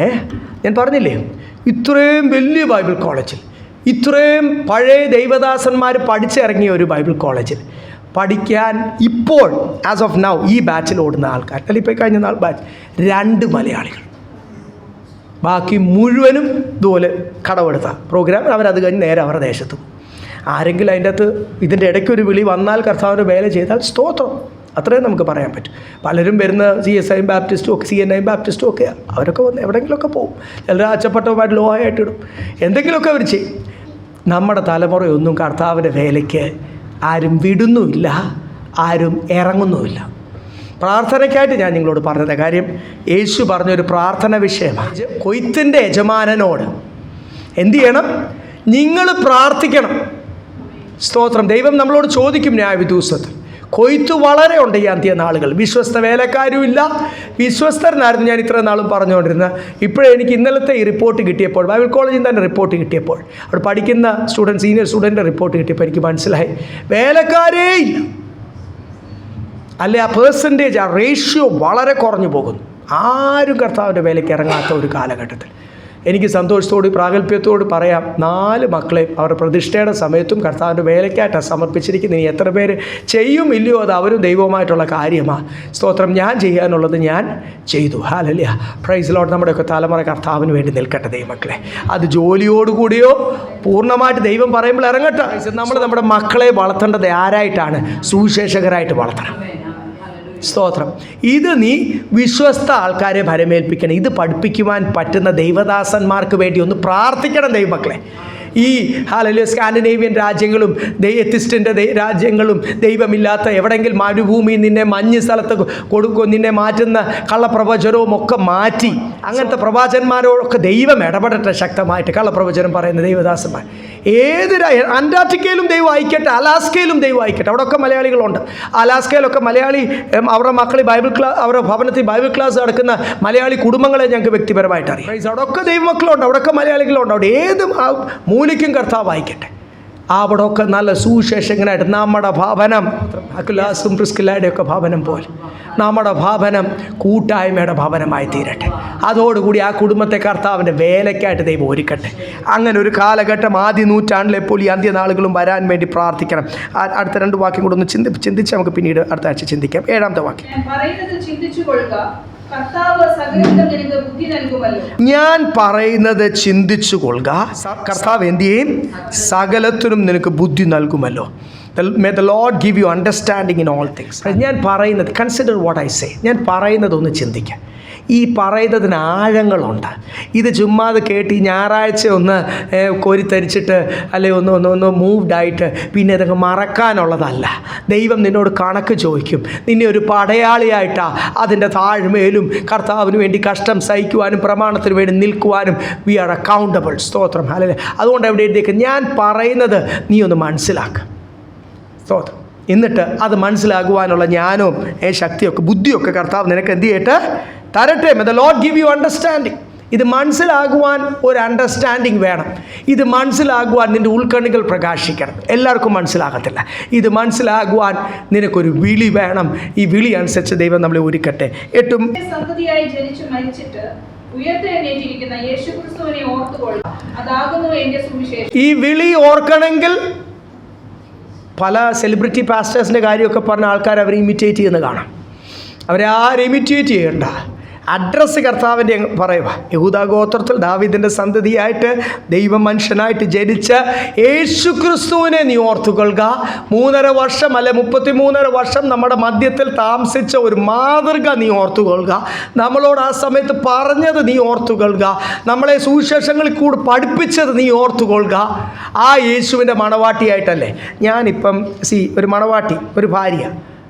ഞാൻ പറഞ്ഞില്ലേ, ഇത്രയും വലിയ ബൈബിൾ കോളേജിൽ, ഇത്രയും പഴയ ദൈവദാസന്മാർ പഠിച്ചിറങ്ങിയ ഒരു ബൈബിൾ കോളേജിൽ പഠിക്കാൻ ഇപ്പോൾ ആസ് ഓഫ് നൗ ഈ ബാച്ചിൽ ഓടുന്ന ആൾക്കാർ, അല്ലെങ്കിൽ ഇപ്പോൾ കഴിഞ്ഞ നാൾ ബാച്ച് 2 മലയാളികൾ. ബാക്കി മുഴുവനും ഇതുപോലെ കടമെടുത്ത പ്രോഗ്രാം. അവരത് കഴിഞ്ഞ് നേരെ അവരുടെ ദേശത്തും. ആരെങ്കിലും അതിൻ്റെ അകത്ത് ഇതിൻ്റെ ഇടയ്ക്കൊരു വിളി വന്നാൽ കർത്താവിൻ്റെ വേല ചെയ്താൽ സ്തോത്രം, അത്രയും നമുക്ക് പറയാൻ പറ്റും. പലരും വരുന്ന CSI ബാപ്റ്റിസ്റ്റും ഒക്കെ CNI ബാപ്റ്റിസ്റ്റും ഒക്കെ, അവരൊക്കെ വന്ന് എവിടെയെങ്കിലുമൊക്കെ പോകും. ചിലർ അച്ചപ്പെട്ടവുമായിട്ട് ലോ ആയിട്ടിടും, എന്തെങ്കിലുമൊക്കെ അവർ ചെയ്യും. നമ്മുടെ തലമുറയൊന്നും കർത്താവിൻ്റെ വേലയ്ക്ക് ആരും വിടുന്നുമില്ല, ആരും ഇറങ്ങുന്നുമില്ല. പ്രാർത്ഥനയ്ക്കായിട്ട് ഞാൻ നിങ്ങളോട് പറഞ്ഞത് കാര്യം യേശു പറഞ്ഞൊരു പ്രാർത്ഥന വിഷയമാണ്. കൊയ്ത്തിൻ്റെ യജമാനനോട് എന്തു ചെയ്യണം? നിങ്ങൾ പ്രാർത്ഥിക്കണം. സ്തോത്രം. ദൈവം നമ്മളോട് ചോദിക്കും ന്യായവിധിദിവസത്തിൽ. കൊയ്ത്ത് വളരെ ഉണ്ട് ഈ അന്ത്യനാളുകൾ. വിശ്വസ്ത വേലക്കാരുമില്ല, വിശ്വസ്തരനായിരുന്നു ഞാൻ ഇത്ര നാളും പറഞ്ഞുകൊണ്ടിരുന്നത്. ഇപ്പോഴെനിക്ക് ഇന്നലത്തെ ഈ റിപ്പോർട്ട് കിട്ടിയപ്പോൾ, ബൈബിൾ കോളേജിൽ തന്നെ റിപ്പോർട്ട് കിട്ടിയപ്പോൾ, അവിടെ പഠിക്കുന്ന സീനിയർ സ്റ്റുഡൻറ്റിൻ്റെ റിപ്പോർട്ട് കിട്ടിയപ്പോൾ എനിക്ക് മനസ്സിലായി വേലക്കാരേ ഇല്ല. അല്ലെ ആ പേഴ്സൻറ്റേജ്, ആ റേഷ്യോ വളരെ കുറഞ്ഞു പോകുന്നു. ആരും കർത്താവിൻ്റെ വേലയ്ക്ക് ഇറങ്ങാത്ത ഒരു കാലഘട്ടത്തിൽ എനിക്ക് സന്തോഷത്തോട് പ്രാഗൽഭ്യത്തോട് പറയാം, 4 മക്കളെയും അവരുടെ പ്രതിഷ്ഠയുടെ സമയത്തും കർത്താവിൻ്റെ വേലയ്ക്കായിട്ടാണ് സമർപ്പിച്ചിരിക്കുന്നത്. ഇനി എത്ര പേര് ചെയ്യും ഇല്ലയോ അത് അവരും ദൈവവുമായിട്ടുള്ള കാര്യമാണ്. സ്തോത്രം. ഞാൻ ചെയ്യാനുള്ളത് ഞാൻ ചെയ്തു. Hallelujah, praise Lord. നമ്മുടെയൊക്കെ തലമുറ കർത്താവിന് വേണ്ടി നിൽക്കട്ടെ ദൈവമക്കളെ. അത് ജോലിയോടുകൂടിയോ പൂർണ്ണമായിട്ട് ദൈവം പറയുമ്പോൾ ഇറങ്ങട്ടെ. നമ്മുടെ മക്കളെ വളർത്തേണ്ടത് ആരായിട്ടാണ്? സുവിശേഷകരായിട്ട് വളർത്തണം. സ്തോത്രം. ഇത് നീ വിശ്വസ്ത ആൾക്കാരെ ഭരമേൽപ്പിക്കണം. ഇത് പഠിപ്പിക്കുവാൻ പറ്റുന്ന ദൈവദാസന്മാർക്ക് വേണ്ടി ഒന്ന് പ്രാർത്ഥിക്കണം ദൈവമക്കളെ. ഈ സ്കാൻഡിനേവിയൻ രാജ്യങ്ങളും എത്തിസ്റ്റിൻ്റെ രാജ്യങ്ങളും ദൈവമില്ലാത്ത എവിടെയെങ്കിലും മരുഭൂമിയിൽ നിന്നെ മഞ്ഞ് സ്ഥലത്ത് കൊടുക്കും, നിന്നെ മാറ്റുന്ന കള്ളപ്രവചനവും ഒക്കെ മാറ്റി അങ്ങനത്തെ പ്രവാചകന്മാരോടൊക്കെ ദൈവം ഇടപെടട്ടെ ശക്തമായിട്ട്. കള്ളപ്രവചനം പറയുന്ന ദൈവദാസന്മാർ അന്റാർട്ടിക്കയിലും ദൈവം അയക്കട്ടെ, അലാസ്കയിലും ദൈവം അയക്കട്ടെ. അവിടെയൊക്കെ മലയാളികളുണ്ട്. അലാസ്കയിലൊക്കെ മലയാളി അവരുടെ മക്കൾ അവരുടെ ഭവനത്തിൽ ബൈബിൾ ക്ലാസ് നടക്കുന്ന മലയാളി കുടുംബങ്ങളെ ഞങ്ങൾക്ക് വ്യക്തിപരമായിട്ട് അറിയാം. അവിടെയൊക്കെ ദൈവമക്കളുണ്ട്, അവിടെയൊക്കെ മലയാളികളുണ്ട്. അവിടെ ഏത് മൂലയ്ക്കും കർത്താവ് അയക്കട്ടെ. അവിടെയൊക്കെ നല്ല സുവിശേഷങ്ങനായിട്ട് നമ്മുടെ ഭവനം അക്ലാസും പ്രിസ്കില്ലായുടെയൊക്കെ ഭവനം പോലെ നമ്മുടെ ഭവനം കൂട്ടായ്മയുടെ ഭവനമായി തീരട്ടെ. അതോടുകൂടി ആ കുടുംബത്തെ കർത്താവിൻ്റെ വേലയ്ക്കായിട്ട് ദൈവം ഒരുക്കട്ടെ. അങ്ങനെ ഒരു കാലഘട്ടം ആദ്യ നൂറ്റാണ്ടിലെ പോലെ ഈ അന്ത്യനാളുകളും വരാൻ വേണ്ടി പ്രാർത്ഥിക്കണം. അടുത്ത 2 വാക്യം കൂടെ ഒന്ന് ചിന്തിച്ച് നമുക്ക് പിന്നീട് അടുത്ത ആഴ്ച ചിന്തിക്കാം. 7-ാമത്തെ വാക്യം. ഞാൻ പറയുന്നത് ചിന്തിച്ചു കൊള്ളുക, കർത്താവ് എന്ത് ചെയ്യും? സകലത്തിനും നിനക്ക് ബുദ്ധി നൽകുമല്ലോ. May the Lord give you understanding in all things. ഞാൻ പറയുന്നത്, കൺസിഡർ വാട്ട് ഐ സേ. ഞാൻ പറയുന്നത് ഒന്ന് ചിന്തിക്കാം. ഈ പറയുന്നതിന് ആഴങ്ങളുണ്ട്. ഇത് ചുമ്മാതെ കേട്ട് ഈ ഞായറാഴ്ച ഒന്ന് കോരിത്തരിച്ചിട്ട് അല്ലെങ്കിൽ ഒന്ന് മൂവ്ഡായിട്ട് പിന്നെ ഇതൊക്കെ മറക്കാനുള്ളതല്ല. ദൈവം നിന്നോട് കണക്ക് ചോദിക്കും. നിന്നെ ഒരു പടയാളിയായിട്ടാണ് അതിൻ്റെ താഴ്മയിലും കർത്താവിന് വേണ്ടി കഷ്ടം സഹിക്കുവാനും പ്രമാണത്തിന് വേണ്ടി നിൽക്കുവാനും വി ആർ അക്കൗണ്ടബിൾ. സ്തോത്രം. അല്ലേ? അതുകൊണ്ട് എവിടെ എഴുതിയേക്ക് ഞാൻ പറയുന്നത് നീ ഒന്ന് മനസ്സിലാക്കുക. സ്തോത്രം. എന്നിട്ട് അത് മനസ്സിലാകുവാനുള്ള ജ്ഞാനവും ശക്തിയൊക്കെ ബുദ്ധിയൊക്കെ കർത്താവ് നിനക്ക് എന്ത് ചെയ്യട്ടെ? തരട്ടെ. May the Lord give you understanding. ഇത് മനസ്സിലാകുവാൻ ഒരു അണ്ടർസ്റ്റാൻഡിങ് വേണം. ഇത് മനസ്സിലാകുവാൻ നിൻ്റെ ഉൾക്കണ്ണുകൾ പ്രകാശിക്കണം. എല്ലാവർക്കും മനസ്സിലാകത്തില്ല. ഇത് മനസ്സിലാകുവാൻ നിനക്കൊരു വിളി വേണം. ഈ വിളി അനുസരിച്ച് ദൈവം നമ്മളെ ഒരുക്കട്ടെ. 8 സന്തതിയായി ജനിച്ചു മരിച്ചിട്ട് ഉയർത്തെഴുന്നേറ്റിരിക്കുന്ന യേശുക്രിസ്തുവിനെ ഓർത്തുകൊള്ളുക, അതാകുന്നു എൻ്റെ സുവിശേഷം. ഈ വിളി ഓർക്കണമെങ്കിൽ പല സെലിബ്രിറ്റി പാസ്റ്റേഴ്സിൻ്റെ കാര്യമൊക്കെ പറഞ്ഞ ആൾക്കാർ അവർ ഇമിറ്റേറ്റ് ചെയ്യുന്ന കാണാം. അവരെ ആരും ഇമിറ്റേറ്റ് ചെയ്യണ്ട. അഡ്രസ്സ് കർത്താവിൻ്റെ പറയുക. യഹൂദാ ഗോത്രത്തിൽ ദാവീദിൻ്റെ സന്തതിയായിട്ട് ദൈവം മനുഷ്യനായിട്ട് ജനിച്ച യേശുക്രിസ്തുവിനെ നീ ഓർത്തുകൊള്ളുക. 3.5 വർഷം അല്ലെ 33.5 വർഷം നമ്മുടെ മധ്യത്തിൽ താമസിച്ച ഒരു മാതൃക നീ ഓർത്തുകൊള്ളുക. നമ്മളോട് ആ സമയത്ത് പറഞ്ഞത് നീ ഓർത്തുകൊള്ളുക. നമ്മളെ സുവിശേഷങ്ങളിൽ കൂടെ പഠിപ്പിച്ചത് നീ ഓർത്തുകൊള്ളുക. ആ യേശുവിൻ്റെ മണവാട്ടിയായിട്ടല്ലേ ഞാനിപ്പം ഒരു മണവാട്ടി, ഒരു ഭാര്യ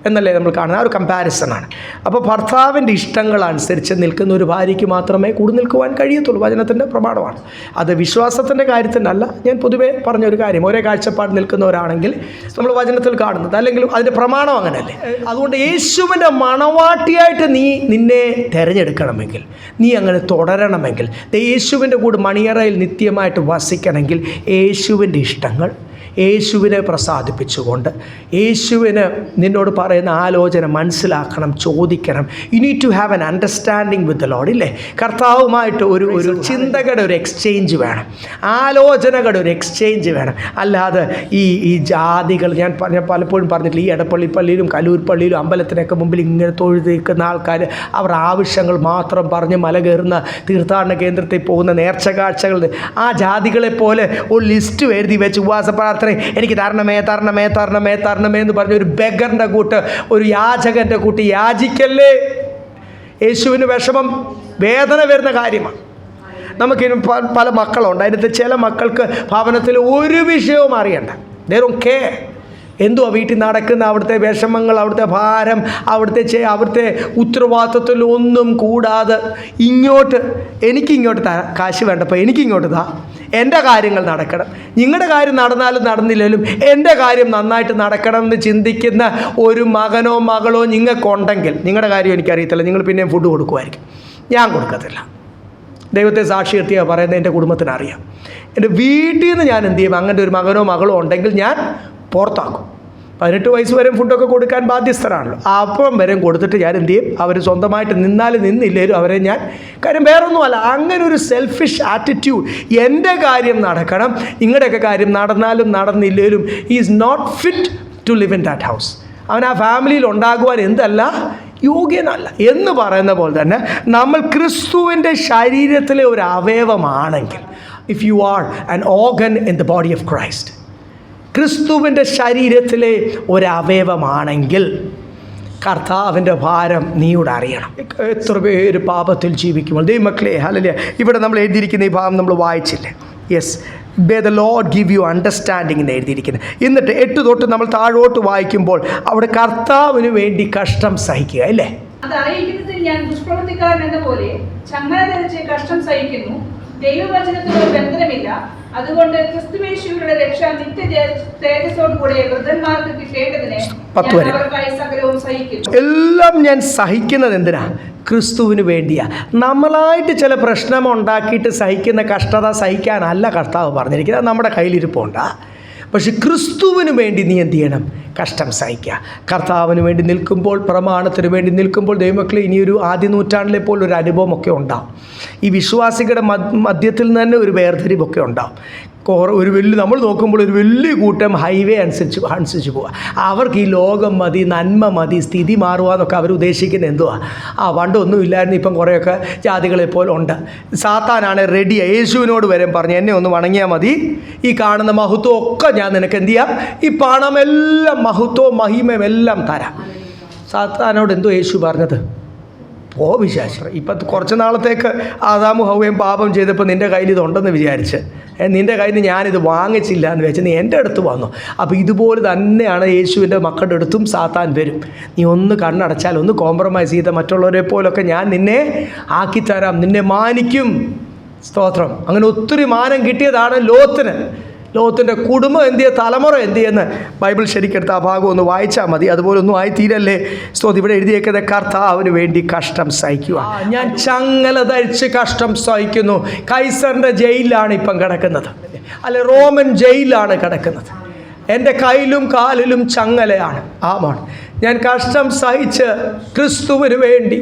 എന്നല്ലേ നമ്മൾ കാണുന്നത്. ആ ഒരു കമ്പാരിസണാണ്. അപ്പോൾ ഭർത്താവിൻ്റെ ഇഷ്ടങ്ങളനുസരിച്ച് നിൽക്കുന്ന ഒരു ഭാര്യയ്ക്ക് മാത്രമേ കൂടി നിൽക്കുവാൻ കഴിയത്തുള്ളൂ. വചനത്തിൻ്റെ പ്രമാണമാണ് അത്. വിശ്വാസത്തിൻ്റെ കാര്യത്തിനല്ല, ഞാൻ പൊതുവേ പറഞ്ഞൊരു കാര്യം. ഒരേ കാഴ്ചപ്പാട് നിൽക്കുന്നവരാണെങ്കിൽ നമ്മൾ വചനത്തിൽ കാണുന്നത്, അല്ലെങ്കിൽ അതിൻ്റെ പ്രമാണം അങ്ങനെയല്ലേ. അതുകൊണ്ട് യേശുവിൻ്റെ മണവാട്ടിയായിട്ട് നിന്നെ തിരഞ്ഞെടുക്കണമെങ്കിൽ, നീ അങ്ങനെ തുടരണമെങ്കിൽ, യേശുവിൻ്റെ കൂടെ മണിയറയിൽ നിത്യമായിട്ട് വസിക്കണമെങ്കിൽ യേശുവിൻ്റെ ഇഷ്ടങ്ങൾ യേശുവിനെ പ്രസാദിപ്പിച്ചുകൊണ്ട് യേശുവിന് നിന്നോട് പറയുന്ന ആലോചന മനസ്സിലാക്കണം, ചോദിക്കണം. You need to have an understanding with the Lord. ഇല്ലേ? കർത്താവുമായിട്ട് ഒരു ചിന്തകളുടെ ഒരു എക്സ്ചേഞ്ച് വേണം, ആലോചനകളുടെ ഒരു എക്സ്ചേഞ്ച് വേണം. അല്ലാതെ ഈ ജാതികൾ ഞാൻ പലപ്പോഴും പറഞ്ഞിട്ടില്ല, ഈ എടപ്പള്ളി പള്ളിയിലും കലൂർ പള്ളിയിലും അമ്പലത്തിനൊക്കെ മുമ്പിൽ ഇങ്ങനെ തൊഴുത് നിൽക്കുന്ന ആൾക്കാർ അവർ ആവശ്യങ്ങൾ മാത്രം പറഞ്ഞ് മല കയറുന്ന തീർത്ഥാടന കേന്ദ്രത്തിൽ പോകുന്ന നേർച്ച കാഴ്ചകൾ ആ ജാതികളെപ്പോലെ ഒരു ലിസ്റ്റ് എഴുതി വെച്ച് ഉപവാസ പ്രാർത്ഥന എനിക്ക് തരണമേ തരണമേ തരണമേ തരണമേ എന്ന് പറഞ്ഞ ഒരു ബെഗറിൻ്റെ കൂട്ട്, ഒരു യാചകൻ്റെ കൂട്ട് യാചിക്കല്ലേ. യേശുവിന് വിഷമം, വേദന വരുന്ന കാര്യമാണ്. നമുക്കിനി പല മക്കളുണ്ട്. അതിനകത്ത് ചില മക്കൾക്ക് ഭവനത്തിൽ ഒരു വിഷയവും അറിയണ്ട. They don't care. എന്തുവാ വീട്ടിൽ നടക്കുന്ന അവിടുത്തെ വിഷമങ്ങൾ, അവിടുത്തെ ഭാരം, അവിടുത്തെ ഉത്തരവാദിത്വത്തിലൊന്നും കൂടാതെ എനിക്കിങ്ങോട്ട് കാശ് വേണ്ടപ്പോൾ എനിക്കിങ്ങോട്ട് എൻ്റെ കാര്യങ്ങൾ നടക്കണം, നിങ്ങളുടെ കാര്യം നടന്നാലും നടന്നില്ലെങ്കിലും എൻ്റെ കാര്യം നന്നായിട്ട് നടക്കണം എന്ന് ചിന്തിക്കുന്ന ഒരു മകനോ മകളോ നിങ്ങൾക്കുണ്ടെങ്കിൽ, നിങ്ങളുടെ കാര്യം എനിക്കറിയത്തില്ല, നിങ്ങൾ പിന്നെയും ഫുഡ് കൊടുക്കുമായിരിക്കും. ഞാൻ കൊടുക്കത്തില്ല. ദൈവത്തെ സാക്ഷി നിർത്തിയാണ് പറയുന്നത്. എൻ്റെ കുടുംബത്തിനറിയാം. എൻ്റെ വീട്ടിൽ നിന്ന് ഞാൻ എന്ത് ചെയ്യും? അങ്ങനെ ഒരു മകനോ മകളോ ഉണ്ടെങ്കിൽ ഞാൻ പുറത്താക്കും. 18 വയസ്സ് വരെ ഫുഡൊക്കെ കൊടുക്കാൻ ബാധ്യസ്ഥരാണല്ലോ. അപ്പം വരെ കൊടുത്തിട്ട് ഞാൻ എന്ത് ചെയ്യും? അവർ സ്വന്തമായിട്ട് നിന്നാലും നിന്നില്ലേലും അവരെ ഞാൻ കാര്യം വേറൊന്നുമല്ല. അങ്ങനെ ഒരു സെൽഫിഷ് ആറ്റിറ്റ്യൂഡ്. എൻ്റെ കാര്യം നടക്കണം, നിങ്ങളുടെയൊക്കെ കാര്യം നടന്നാലും നടന്നില്ലേലും is not fit to live in that house. അവൻ ആ ഫാമിലിയിൽ ഉണ്ടാകുവാൻ എന്തല്ല, യോഗ്യനല്ല എന്ന് പറയുന്ന പോലെ തന്നെ നമ്മൾ ക്രിസ്തുവിൻ്റെ ശരീരത്തിലെ ഒരു അവയവമാണെങ്കിൽ, if you are an organ in the body of Christ, ക്രിസ്തുവിൻ്റെ ശരീരത്തിലെ ഒരവയവമാണെങ്കിൽ കർത്താവിൻ്റെ ഭാരം നീയോട് അറിയണം. എത്ര പേര് പാപത്തിൽ ജീവിക്കുമ്പോൾ ദൈവമക്കളെ, ഹല്ലേലൂയ. ഇവിടെ നമ്മൾ എഴുതിയിരിക്കുന്ന ഈ ഭാഗം നമ്മൾ വായിച്ചില്ലേ? Yes, may the Lord give you understanding എന്ന് എഴുതിയിരിക്കുന്നത്. എന്നിട്ട് 8 തൊട്ട് നമ്മൾ താഴോട്ട് വായിക്കുമ്പോൾ അവിടെ കർത്താവിന് വേണ്ടി കഷ്ടം സഹിക്കുക, അല്ലേ? അത് അറിയിക്കുന്നതിൽ ഞാൻ ദുഷ്പ്രവൃത്തിക്കാരൻ എന്ന പോലെ ചങ്ങല ധരിച്ച് കഷ്ടം സഹിക്കുന്നു. ദൈവവചനത്തിനോട് ബന്ധനമില്ല. അതുകൊണ്ട് ക്രിസ്തുയേശുവിന്റെ രക്ഷ നിത്യ തേജസ്സോടുകൂടെ വൃദ്ധന്മാർക്ക് കിട്ടേണ്ടതിനെ അവർക്കായി സകലവും സഹിക്കുന്നു. എല്ലാം ഞാൻ സഹിക്കുന്നത് എന്തിനാ? ക്രിസ്തുവിന് വേണ്ടിയാ. നമ്മളായിട്ട് ചില പ്രശ്നം ഉണ്ടാക്കിയിട്ട് സഹിക്കുന്ന കഷ്ടത സഹിക്കാനല്ല കർത്താവ് പറഞ്ഞിരിക്കുന്നത്. നമ്മുടെ കയ്യിലിരിപ്പുണ്ടാ. പക്ഷെ ക്രിസ്തുവിന് വേണ്ടി നീ എന്ത് ചെയ്യണം? കഷ്ടം സഹിക്കുക. കർത്താവിന് വേണ്ടി നിൽക്കുമ്പോൾ, പ്രമാണത്തിന് വേണ്ടി നിൽക്കുമ്പോൾ ദൈവമക്കളെ, ഇനിയൊരു ആദ്യ നൂറ്റാണ്ടിലെ പോലൊരു അനുഭവമൊക്കെ ഉണ്ടാവും. ഈ വിശ്വാസികളുടെ മധ്യത്തിൽ നിന്ന് തന്നെ ഒരു വേർതിരിവൊക്കെ ഉണ്ടാവും. നമ്മൾ നോക്കുമ്പോൾ ഒരു വലിയ കൂട്ടം ഹൈവേ അനുസരിച്ച് പോവുക. അവർക്ക് ഈ ലോകം മതി, നന്മ മതി, സ്ഥിതി മാറുക എന്നൊക്കെ അവർ ഉദ്ദേശിക്കുന്നത് എന്തുവാ? പണ്ടൊന്നും ഇല്ലായിരുന്നു, ഇപ്പം കുറേയൊക്കെ ജാതികളെ പോലെ ഉണ്ട്. സാത്താനാണ് റെഡിയാണ്. യേശുവിനോട് വരെ പറഞ്ഞു, എന്നെ ഒന്ന് വണങ്ങിയാൽ മതി, ഈ കാണുന്ന മഹത്വം ഒക്കെ ഞാൻ നിനക്ക് എന്ത് ചെയ്യാം, ഈ പണമെല്ലാം മഹത്വവും മഹിമയും എല്ലാം തരാം. സാത്താനോട് എന്തോ യേശു പറഞ്ഞത്? വിശ്വാസം. ഇപ്പം കുറച്ച് നാളത്തേക്ക് ആദാമും ഹവ്വയും പാപം ചെയ്തപ്പോൾ നിൻ്റെ കയ്യിൽ ഇതുണ്ടെന്ന് വിചാരിച്ച്, നിൻ്റെ കയ്യിൽ നിന്ന് ഞാനിത് വാങ്ങിച്ചില്ല എന്ന് വെച്ച് നീ എൻ്റെ അടുത്ത് വന്നു. അപ്പോൾ ഇതുപോലെ തന്നെയാണ് യേശുവിൻ്റെ മക്കളുടെ അടുത്തും സാത്താൻ വരും. നീ ഒന്ന് കണ്ണടച്ചാൽ, ഒന്ന് കോംപ്രമൈസ് ചെയ്ത മറ്റുള്ളവരെ പോലൊക്കെ ഞാൻ നിന്നെ ആക്കിത്തരാം, നിന്നെ മാനിക്കും. സ്തോത്രം. അങ്ങനെ ഒത്തിരി മാനം കിട്ടിയതാണ് ലോത്തിന്. ലോകത്തിൻ്റെ കുടുംബം എന്ത് ചെയ്യുക, തലമുറ എന്ത് ചെയ്യുന്ന ബൈബിൾ ശരിക്കെടുത്ത് ആ ഭാഗം ഒന്ന് വായിച്ചാൽ മതി. അതുപോലെ ഒന്നും ആയി തീരല്ലേ. സ്തോത്രം. ഇവിടെ എഴുതിയേക്കുന്നത് കർത്താവിന് വേണ്ടി കഷ്ടം സഹിക്കുക. ഞാൻ ചങ്ങല ധരിച്ച് കഷ്ടം സഹിക്കുന്നു. കൈസറിൻ്റെ ജയിലിലാണ് ഇപ്പം കിടക്കുന്നത്, അല്ലെ റോമൻ ജയിലിലാണ് കിടക്കുന്നത്. എൻ്റെ കയ്യിലും കാലിലും ചങ്ങലയാണ്. ഞാൻ കഷ്ടം സഹിച്ച് ക്രിസ്തുവിന് വേണ്ടി,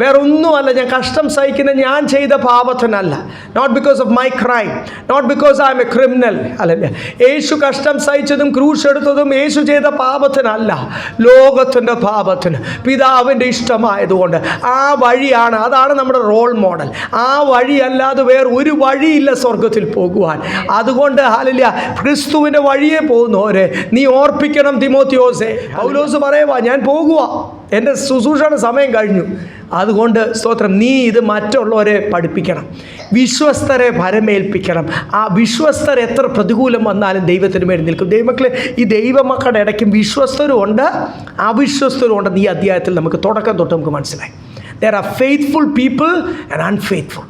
വേറൊന്നുമല്ല. ഞാൻ കഷ്ടം സഹിക്കുന്ന ഞാൻ ചെയ്ത പാപത്തിനല്ല. Not because of my crime, not because I am a criminal. അല്ലല്ല, യേശു കഷ്ടം സഹിച്ചതും ക്രൂശ് എടുത്തതും യേശു ചെയ്ത പാപത്തിനല്ല, ലോകത്തിൻ്റെ പാപത്തിന്, പിതാവിൻ്റെ ഇഷ്ടമായതുകൊണ്ട്. ആ വഴിയാണ്, അതാണ് നമ്മുടെ റോൾ മോഡൽ. ആ വഴിയല്ലാതെ വേറെ ഒരു വഴിയില്ല സ്വർഗത്തിൽ പോകുവാൻ. അതുകൊണ്ട് ഹല്ലേലൂയ, ക്രിസ്തുവിൻ്റെ വഴിയെ പോകുന്നവരെ നീ ഓർപ്പിക്കണം. തിമോത്തിയോസേ, പൗലോസ് പറയുവാ, ഞാൻ പോകുക, എൻ്റെ ശുശ്രൂഷയുടെ സമയം കഴിഞ്ഞു. അതുകൊണ്ട് സ്തോത്രം, നീ ഇത് മറ്റുള്ളവരെ പഠിപ്പിക്കണം, വിശ്വസ്തരെ ഭരമേൽപ്പിക്കണം. ആ വിശ്വസ്തർ എത്ര പ്രതികൂലം വന്നാലും ദൈവത്തിന് വേണ്ടി നിൽക്കും. ദൈവമക്കളെ, ഈ ദൈവമക്കളുടെ ഇടയ്ക്കും വിശ്വസ്തരും ഉണ്ട്, അവിശ്വസ്തരും ഉണ്ടെന്ന് ഈ അധ്യായത്തിൽ നമുക്ക് തുടക്കം തൊട്ട് നമുക്ക് മനസ്സിലായി. There are faithful people and unfaithful.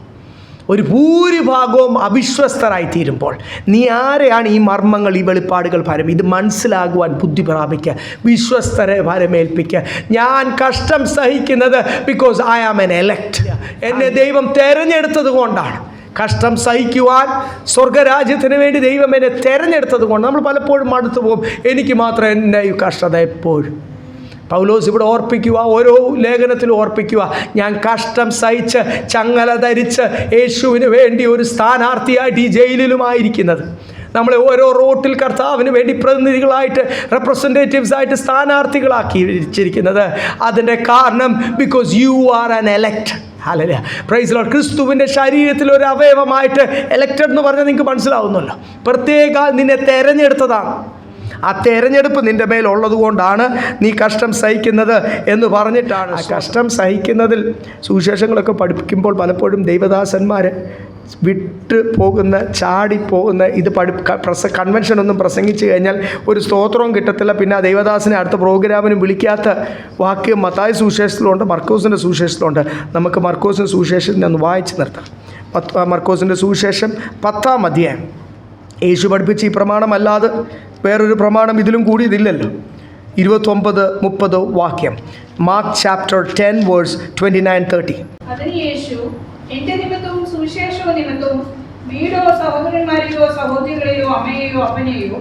ഒരു ഭൂരിഭാഗവും അവിശ്വസ്തരായി തീരുമ്പോൾ നീ ആരെയാണ് ഈ മർമ്മങ്ങൾ, ഈ വെളിപ്പാടുകൾ ഇത് മനസ്സിലാകുവാൻ ബുദ്ധി പ്രാപിക്കുക. വിശ്വസ്തരെ ഭരമേൽപ്പിക്കുക. ഞാൻ കഷ്ടം സഹിക്കുന്നത് because I am an elect. എന്നെ ദൈവം തിരഞ്ഞെടുത്തത് കൊണ്ടാണ് കഷ്ടം സഹിക്കുവാൻ. സ്വർഗരാജ്യത്തിന് വേണ്ടി ദൈവം എന്നെ തിരഞ്ഞെടുത്തത് കൊണ്ട്. നമ്മൾ പലപ്പോഴും മടുത്തു പോകും, എനിക്ക് മാത്രം എൻ്റെ ഈ കഷ്ടത എപ്പോഴും. പൗലോസ് ഇവിടെ ഓർപ്പിക്കുക, ഓരോ ലേഖനത്തിലും ഓർപ്പിക്കുക, ഞാൻ കഷ്ടം സഹിച്ച് ചങ്ങല ധരിച്ച് യേശുവിന് വേണ്ടി ഒരു സ്ഥാനാർത്ഥിയായിട്ട് ഈ ജയിലിലുമായിരിക്കുന്നത്. നമ്മളെ ഓരോ റോട്ടിൽ കർത്താവിന് വേണ്ടി പ്രതിനിധികളായിട്ട്, റെപ്രസെൻറ്റേറ്റീവ്സ് ആയിട്ട് സ്ഥാനാർത്ഥികളാക്കി വെച്ചിരിക്കുന്നത്. അതിൻ്റെ കാരണം because you are an elect. Hallelujah, praise Lord. ക്രിസ്തുവിൻ്റെ ശരീരത്തിൽ ഒരു അവയവമായിട്ട് എലക്റ്റഡ് എന്ന് പറഞ്ഞാൽ നിങ്ങൾക്ക് മനസ്സിലാവുന്നല്ലോ. പ്രത്യേക നിന്നെ തെരഞ്ഞെടുത്തതാണ്. ആ തെരഞ്ഞെടുപ്പ് നിൻ്റെ മേലുള്ളത് കൊണ്ടാണ് നീ കഷ്ടം സഹിക്കുന്നത് എന്ന് പറഞ്ഞിട്ടാണ്. ആ കഷ്ടം സഹിക്കുന്നതിൽ സുവിശേഷങ്ങളൊക്കെ പഠിപ്പിക്കുമ്പോൾ പലപ്പോഴും ദൈവദാസന്മാർ വിട്ട് പോകുന്ന, ചാടിപ്പോകുന്ന, ഇത് കൺവെൻഷനൊന്നും പ്രസംഗിച്ച് കഴിഞ്ഞാൽ ഒരു സ്തോത്രവും കിട്ടത്തില്ല, പിന്നെ ആ ദൈവദാസനെ അടുത്ത പ്രോഗ്രാമിനും വിളിക്കാത്ത വാക്യം മത്തായി സുവിശേഷത്തിലുണ്ട്, മർക്കോസിൻ്റെ സുവിശേഷത്തിലുണ്ട്. നമുക്ക് മർക്കോസിൻ്റെ സുവിശേഷത്തിനെ ഒന്ന് വായിച്ച് നിർത്താം. മർക്കോസിൻ്റെ സുവിശേഷം 10-ാം അധ്യായം. യേശു പഠിപ്പിച്ച ഈ പ്രമാണമല്ലാതെ വേറൊരു പ്രമാണം ഇതിലും കൂടി ഇതില്ലല്ലോ. 29-30 വാക്യം. Mark chapter 10 verse 29-30. അതിന് യേശു, എന്റെ നിമിത്തവും സുവിശേഷവും നിമിത്തവും വീടോ സഹോദരന്മാരെയോ സഹോദരികളെയോ അമ്മയെയോ അപ്പനെയോ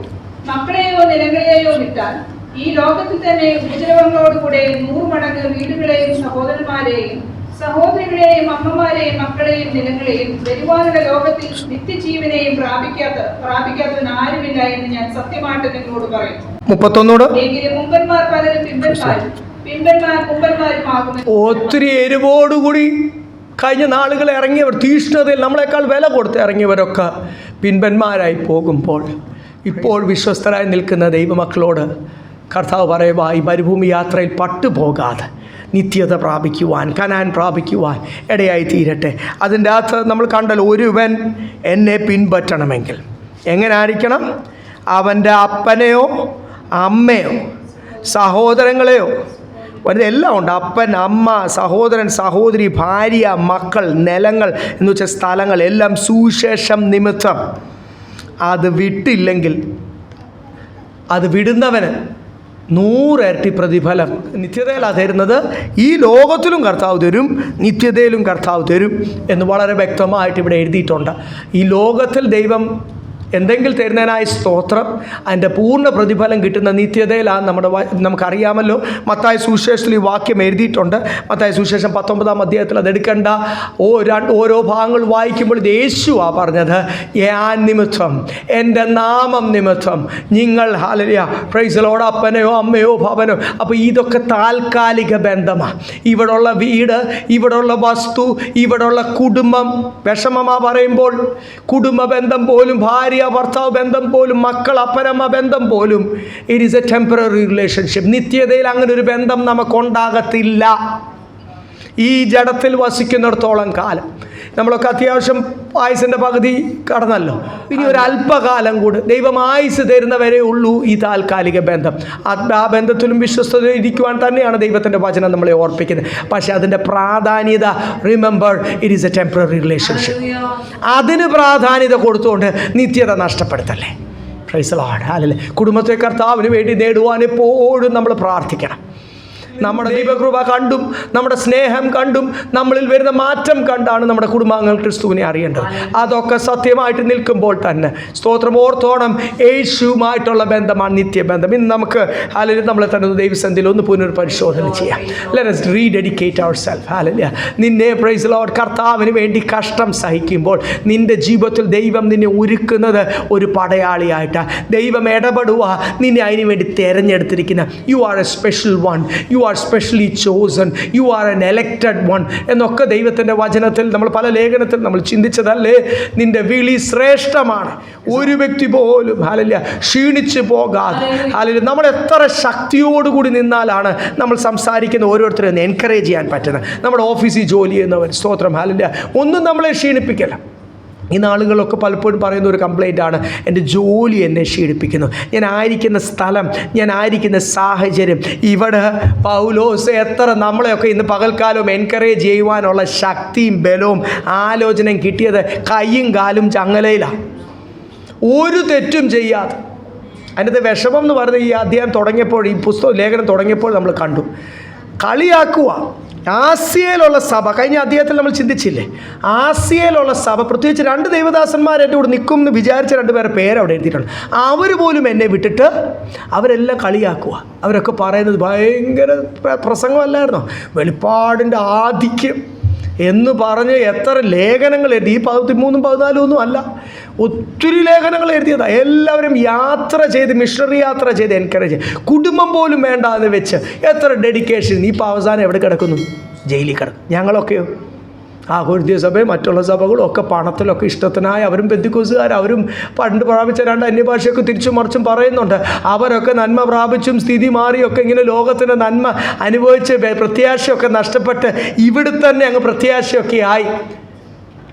മക്കളെയോ നിലങ്ങളെയോ വിട്ടാൽ ഈ ലോകത്തിൽ തന്നെ ഉപദ്രവങ്ങളോടുകൂടെ 100 മടങ്ങ് വീടുകളെയും സഹോദരന്മാരെയും സഹോദരികളെയും അമ്മമാരെയും മക്കളെയും നിലങ്ങളെയും വരുവാനുള്ള ലോകത്തിൽ നിത്യജീവനെയും പ്രാപിക്കാത്തവൻ ആരുമില്ല എന്ന് ഞാൻ സത്യമായിട്ട് നിങ്ങളോട് പറയുന്നു. 31 എങ്കിലും മുമ്പന്മാർ പലരും പിമ്പന്മാരുമാകുമെന്ന്. ഒത്തിരി എരിവോടുകൂടി കഴിഞ്ഞ നാളുകൾ ഇറങ്ങിയവർ, തീഷ്ണതയിൽ നമ്മളെക്കാൾ വില കൊടുത്ത് ഇറങ്ങിയവരൊക്കെ പിൻപന്മാരായി പോകുമ്പോൾ ഇപ്പോൾ വിശ്വസ്തരായി നിൽക്കുന്ന ദൈവമക്കളോട് കർത്താവ് പറയുക, ഈ മരുഭൂമി യാത്രയിൽ പട്ടുപോകാതെ നിത്യത പ്രാപിക്കുവാൻ, കനാൻ പ്രാപിക്കുവാൻ ഇടയായി തീരട്ടെ. അതിൻ്റെ അകത്ത് നമ്മൾ കണ്ടല്ലോ, ഒരുവൻ എന്നെ പിൻപറ്റണമെങ്കിൽ എങ്ങനെ ആയിരിക്കണം? അവൻ്റെ അപ്പനെയോ അമ്മയോ സഹോദരങ്ങളെയോ, എല്ലാം ഉണ്ട്. അപ്പൻ, അമ്മ, സഹോദരൻ, സഹോദരി, ഭാര്യ, മക്കൾ, നിലങ്ങൾ എന്ന് വെച്ചാൽ സ്ഥലങ്ങൾ എല്ലാം സുവിശേഷം നിമിത്തം അത് വിട്ടില്ലെങ്കിൽ, അത് വിടുന്നവന് 100 ഇരട്ടി പ്രതിഫലം നിത്യതയിലാണ് തരുന്നത്. ഈ ലോകത്തിലും കർത്താവ് തരും, നിത്യതയിലും കർത്താവ് തരും എന്ന് വളരെ വ്യക്തമായിട്ട് ഇവിടെ എഴുതിയിട്ടുണ്ട്. ഈ ലോകത്തിൽ ദൈവം എന്തെങ്കിലും തരുന്നതിനായി സ്തോത്രം. അതിൻ്റെ പൂർണ്ണ പ്രതിഫലം കിട്ടുന്ന നിത്യതയിലാണ് നമുക്കറിയാമല്ലോ. മത്തായി സുവിശേഷത്തിൽ ഈ വാക്യം എഴുതിയിട്ടുണ്ട്. മത്തായി സുവിശേഷം 19-ാം അധ്യായത്തിൽ അതെടുക്കണ്ട. ഓരോ ഭാഗങ്ങൾ വായിക്കുമ്പോൾ ഇത് യേശുവാ പറഞ്ഞത്. ഞാൻ നിമിത്തം, എൻ്റെ നാമം നിമിത്തം നിങ്ങൾ ഹല്ലേലൂയ പ്രൈസ് ലോർഡ് അപ്പനെയോ അമ്മയോ ഭവനോ. അപ്പോൾ ഇതൊക്കെ താൽക്കാലിക ബന്ധമാണ്. ഇവിടുള്ള വീട്, ഇവിടുള്ള വസ്തു, ഇവിടുള്ള കുടുംബം, വിഷമമാ പറയുമ്പോൾ കുടുംബ ബന്ധം പോലും, ഭാര്യ ഭർത്താവ് ബന്ധം പോലും, മക്കൾ അപ്പനമ്മ ബന്ധം പോലും, it is a temporary relationship. നിത്യതയിൽ അങ്ങനെ ഒരു ബന്ധം നമുക്കുണ്ടാകത്തില്ല ഈ ജഡത്തിൽ വസിക്കുന്നിടത്തോളം കാലം. നമ്മളൊക്കെ അത്യാവശ്യം ആയുസിൻ്റെ പകുതി കടന്നല്ലോ. ഇനി ഒരു അല്പകാലം കൂടെ ദൈവം ആയുസ് തരുന്നവരെ ഉള്ളൂ ഈ താൽക്കാലിക ബന്ധം. ആ ബന്ധത്തിലും വിശ്വസ്തത ഇരിക്കുവാൻ തന്നെയാണ് ദൈവത്തിൻ്റെ വചനം നമ്മളെ ഓർപ്പിക്കുന്നത്. പക്ഷേ അതിൻ്റെ പ്രാധാന്യത, remember it is a temporary relationship. അതിന് പ്രാധാന്യത കൊടുത്തുകൊണ്ട് നിത്യത നഷ്ടപ്പെടുത്തല്ലേ. Praise the Lord. ഹല്ലേലൂയ. കുടുംബത്തെ കർത്താവിന് വേണ്ടി നേടുവാൻ എപ്പോഴും നമ്മൾ പ്രാർത്ഥിക്കണം. നമ്മുടെ ദൈവകൃപ കണ്ടും നമ്മുടെ സ്നേഹം കണ്ടും നമ്മളിൽ വരുന്ന മാറ്റം കണ്ടാണ് നമ്മുടെ കുടുംബാംഗങ്ങൾ ക്രിസ്തുവിനെ അറിയേണ്ടത്. അതൊക്കെ സത്യമായിട്ട് നിൽക്കുമ്പോൾ തന്നെ സ്തോത്രം ഓർത്തോണം, യേശുവുമായിട്ടുള്ള ബന്ധമാണ് നിത്യബന്ധം. ഇന്ന് നമുക്ക് ഹല്ലേലൂയ നമ്മളെ തന്നെ ദൈവസന്നിധിയിൽ ഒന്ന് പുനർപരിശോധന ചെയ്യാം. Let us rededicate ourselves. Hallelujah. നിന്നെ പ്രൈസ് ദി ലോർഡ് കർത്താവിന് വേണ്ടി കഷ്ടം സഹിക്കുമ്പോൾ നിൻ്റെ ജീവിതത്തിൽ ദൈവം നിന്നെ ഒരുക്കുന്നത് ഒരു പടയാളിയായിട്ടാണ്. ദൈവം ഇടപെടുക, നിന്നെ അതിനു വേണ്ടി തിരഞ്ഞെടുത്തിരിക്കുന്ന. You are a special one, you are specially chosen, you are an elected one എന്നൊക്കെ ദൈവത്തിൻ്റെ വചനത്തിൽ നമ്മൾ പല ലേഖനത്തിൽ നമ്മൾ ചിന്തിച്ചതല്ലേ. നിൻ്റെ വിളി ശ്രേഷ്ഠമാണ്. ഒരു വ്യക്തി പോലും ഹല്ലേലൂയ ക്ഷീണിച്ചു പോകാതെ ഹല്ലേലൂയ നമ്മൾ എത്ര ശക്തിയോടുകൂടി നിന്നാലാണ് നമ്മൾ സംസാരിക്കുന്ന ഓരോരുത്തരെയും എൻകറേജ് ചെയ്യാൻ പറ്റുന്നത്. നമ്മുടെ ഓഫീസിൽ ജോലി ചെയ്യുന്നവർ സ്തോത്രം ഹല്ലേലൂയ ഒന്നും നമ്മളെ ക്ഷീണിപ്പിക്കില്ല. ഈ നാളുകളൊക്കെ പലപ്പോഴും പറയുന്ന ഒരു കംപ്ലൈൻ്റാണ്, എൻ്റെ ജോലി എന്നെ ക്ഷീണിപ്പിക്കുന്നു, ഞാൻ ആയിരിക്കുന്ന സ്ഥലം, ഞാൻ ആയിരിക്കുന്ന സാഹചര്യം. ഇവിടെ പൗലോസ് എത്ര നമ്മളെയൊക്കെ ഇന്ന് പകൽക്കാലവും എൻകറേജ് ചെയ്യുവാനുള്ള ശക്തിയും ബലവും ആലോചനയും കിട്ടിയത് കൈയും കാലും ചങ്ങലയിലാണ്, ഒരു തെറ്റും ചെയ്യാതെ. അതിൻ്റെ വിഷമം എന്ന് പറയുന്നത് ഈ അധ്യായം തുടങ്ങിയപ്പോൾ, ഈ ലേഖനം തുടങ്ങിയപ്പോൾ നമ്മൾ കണ്ടു. കളിയാക്കുക. ആസിയയിലുള്ള സഭ, കഴിഞ്ഞ അധ്യായത്തിൽ നമ്മൾ ചിന്തിച്ചില്ലേ, ആസിയയിലുള്ള സഭ, പ്രത്യേകിച്ച് 2 ദൈവദാസന്മാർ എൻ്റെ കൂടെ നിൽക്കും എന്ന് വിചാരിച്ച 2 പേരെ പേരവിടെ എഴുതിയിട്ടുണ്ട്. അവർ പോലും എന്നെ വിട്ടിട്ട് അവരെല്ലാം കളിയാക്കുക. അവരൊക്കെ പറയുന്നത് ഭയങ്കര പ്രസംഗമല്ലായിരുന്നോ, വെളിപ്പാടിൻ്റെ ആധിക്യം എന്ന് പറഞ്ഞ് എത്ര ലേഖനങ്ങൾ എഴുതി. ഈ 13, 14 ഒന്നും അല്ല, ഒത്തിരി ലേഖനങ്ങൾ എഴുതിയതാണ്. എല്ലാവരും യാത്ര ചെയ്ത്, മിഷണറി യാത്ര ചെയ്ത് എൻകറേജ്, കുടുംബം പോലും വേണ്ട എന്ന് വെച്ച് എത്ര ഡെഡിക്കേഷൻ. ഇപ്പോൾ അവസാനം എവിടെ കിടക്കുന്നു? ജയിലിൽ കിടക്കും. ഞങ്ങളൊക്കെയോ കൊരിന്ത്യ സഭയും മറ്റുള്ള സഭകളും ഒക്കെ പണത്തിലൊക്കെ ഇഷ്ടത്തിനായി അവരും പെന്തിക്കോസുകാർ, അവരും പണ്ട് പ്രാപിച്ച 2 അന്യഭാഷയൊക്കെ തിരിച്ചും മറിച്ചും പറയുന്നുണ്ട്. അവരൊക്കെ നന്മ പ്രാപിച്ചും സ്ഥിതി മാറിയൊക്കെ ഇങ്ങനെ ലോകത്തിൻ്റെ നന്മ അനുഭവിച്ച് പ്രത്യാശയൊക്കെ നഷ്ടപ്പെട്ട് ഇവിടെ തന്നെ അങ്ങ് പ്രത്യാശയൊക്കെ ആയി.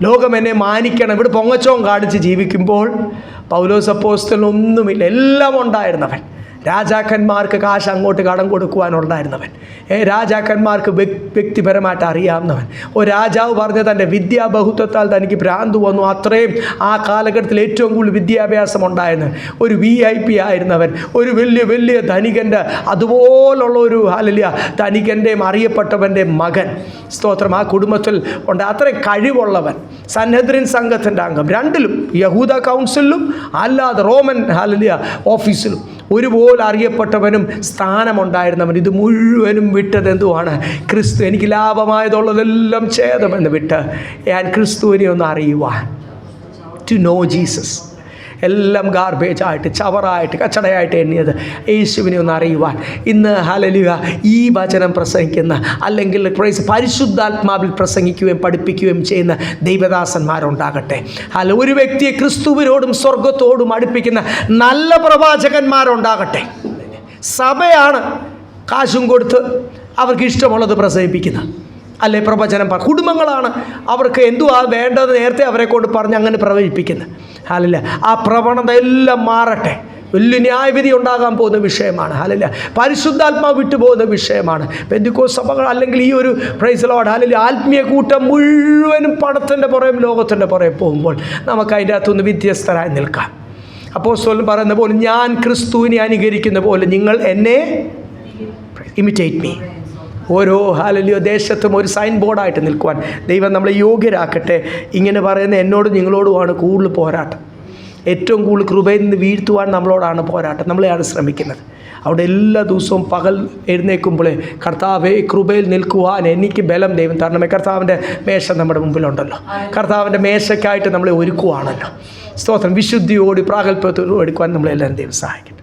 ലോകം എന്നെ മാനിക്കണം, ഇവിടെ പൊങ്ങച്ചോം കാണിച്ച് ജീവിക്കുമ്പോൾ പൗലോസ് അപ്പോസ്തലനൊന്നുമില്ല, എല്ലാം ഉണ്ടായിരുന്നവൻ. രാജാക്കന്മാർക്ക് കാശ് അങ്ങോട്ട് കടം കൊടുക്കുവാനുണ്ടായിരുന്നവൻ, രാജാക്കന്മാർക്ക് വ്യക്തിപരമായിട്ട് അറിയാവുന്നവൻ. ഒരു രാജാവ് പറഞ്ഞ തൻ്റെ വിദ്യാബഹുത്വത്താൽ തനിക്ക് ഭ്രാന്ത് വന്നു, അത്രയും ആ കാലഘട്ടത്തിൽ ഏറ്റവും കൂടുതൽ വിദ്യാഭ്യാസം ഉണ്ടായിരുന്നവൻ, ഒരു VIP ആയിരുന്നവൻ, ഒരു വലിയ ധനികൻ്റെ അതുപോലുള്ള ഒരു ഹല്ലേലൂയ ധനികൻ്റെയും അറിയപ്പെട്ടവൻ്റെ മകൻ. സ്തോത്രം. ആ കുടുംബത്തിൽ ഉണ്ട്. അത്രയും കഴിവുള്ളവൻ, സൻഹദ്രിൻ സംഘത്തിൻ്റെ അംഗം, 2ലും യഹൂദ കൗൺസിലും അല്ലാതെ റോമൻ ഹല്ലേലൂയ ഓഫീസിലും ഒരുപോലെ അറിയപ്പെട്ടവനും സ്ഥാനമുണ്ടായിരുന്നവൻ. ഇത് മുഴുവനും വിട്ടത് എന്തുവാണ്? ക്രിസ്തു. എനിക്ക് ലാഭമായതുള്ളതെല്ലാം ഛേദമെന്ന് വിട്ട് ഞാൻ ക്രിസ്തുവിനെ ഒന്ന് അറിയുവാൻ, ടു നോ ജീസസ്. എല്ലാം ഗാർബേജായിട്ട്, ചവറായിട്ട്, കച്ചടയായിട്ട് എണ്ണിയത് യേശുവിനെ ഒന്ന് അറിയുവാൻ ഇന്ന് ഹല്ലേലൂയ ഈ വചനം പ്രസംഗിക്കുന്ന, അല്ലെങ്കിൽ പരിശുദ്ധാത്മാവിൽ പ്രസംഗിക്കുകയും പഠിപ്പിക്കുകയും ചെയ്യുന്ന ദൈവദാസന്മാരുണ്ടാകട്ടെ. ഒരു വ്യക്തിയെ ക്രിസ്തുവിനോടും സ്വർഗത്തോടും അടുപ്പിക്കുന്ന നല്ല പ്രവാചകന്മാരുണ്ടാകട്ടെ. സഭയാണ് കാശും കൊടുത്ത് അവർക്ക് ഇഷ്ടമുള്ളത് പ്രസംഗിപ്പിക്കുന്നത്, അല്ലെ പ്രവചനം. കുടുംബങ്ങളാണ് അവർക്ക് എന്തുവാ വേണ്ടത് നേരത്തെ അവരെ കൊണ്ട് പറഞ്ഞ് അങ്ങനെ പ്രവചിപ്പിക്കുന്നത്. ഹല്ലേലൂയ. ആ പ്രവണത എല്ലാം മാറട്ടെ. വലിയ ന്യായവിധി ഉണ്ടാകാൻ പോകുന്ന വിഷയമാണ്. ഹല്ലേലൂയ. പരിശുദ്ധാത്മാവ് വിട്ടുപോകുന്ന വിഷയമാണ്. പെന്തിക്കോസ്ത് സഭകൾ, അല്ലെങ്കിൽ ഈ ഒരു പ്രൈസ് ദി ലോർഡ് ഹല്ലേലൂയ ആത്മീയ കൂട്ടം മുഴുവനും പണത്തിൻ്റെ പുറയും ലോകത്തിൻ്റെ പുറകെ പോകുമ്പോൾ നമുക്ക് അതിൻ്റെ അകത്തുനിന്ന് വ്യത്യസ്തരായി നിൽക്കാം. അപ്പോസ്തലൻ പറയുന്ന പോലെ, ഞാൻ ക്രിസ്തുവിനെ അനുകരിക്കുന്ന പോലെ നിങ്ങൾ എന്നെ ഇമിറ്റേറ്റ് മീ. ഓരോ ഹല്ലേലൂയ ദേശത്തും ഒരു സൈൻ ബോർഡായിട്ട് നിൽക്കുവാൻ ദൈവം നമ്മളെ യോഗ്യരാക്കട്ടെ. ഇങ്ങനെ പറയുന്ന എന്നോടും നിങ്ങളോടുമാണ് കൂടുതൽ പോരാട്ടം. ഏറ്റവും കൂടുതൽ കൃപയിൽ നിന്ന് വീഴ്ത്തുവാൻ നമ്മളോടാണ് പോരാട്ടം, നമ്മളെയാണ് ശ്രമിക്കുന്നത്. അവിടെ എല്ലാ ദിവസവും പകൽ എഴുന്നേൽക്കുമ്പോൾ കർത്താവേ കൃപയിൽ നിൽക്കുവാൻ എനിക്ക് ബലം ദൈവം തരണമേ. കർത്താവിൻ്റെ മേശ നമ്മുടെ മുമ്പിലുണ്ടല്ലോ, കർത്താവിൻ്റെ മേശയ്ക്കായിട്ട് നമ്മളെ ഒരുക്കുവാണല്ലോ. സ്തോത്രം. വിശുദ്ധിയോട് പ്രാഗൽഭ്യത്തോട് എടുക്കുവാൻ നമ്മളെല്ലാവരും ദൈവം സഹായിക്കും.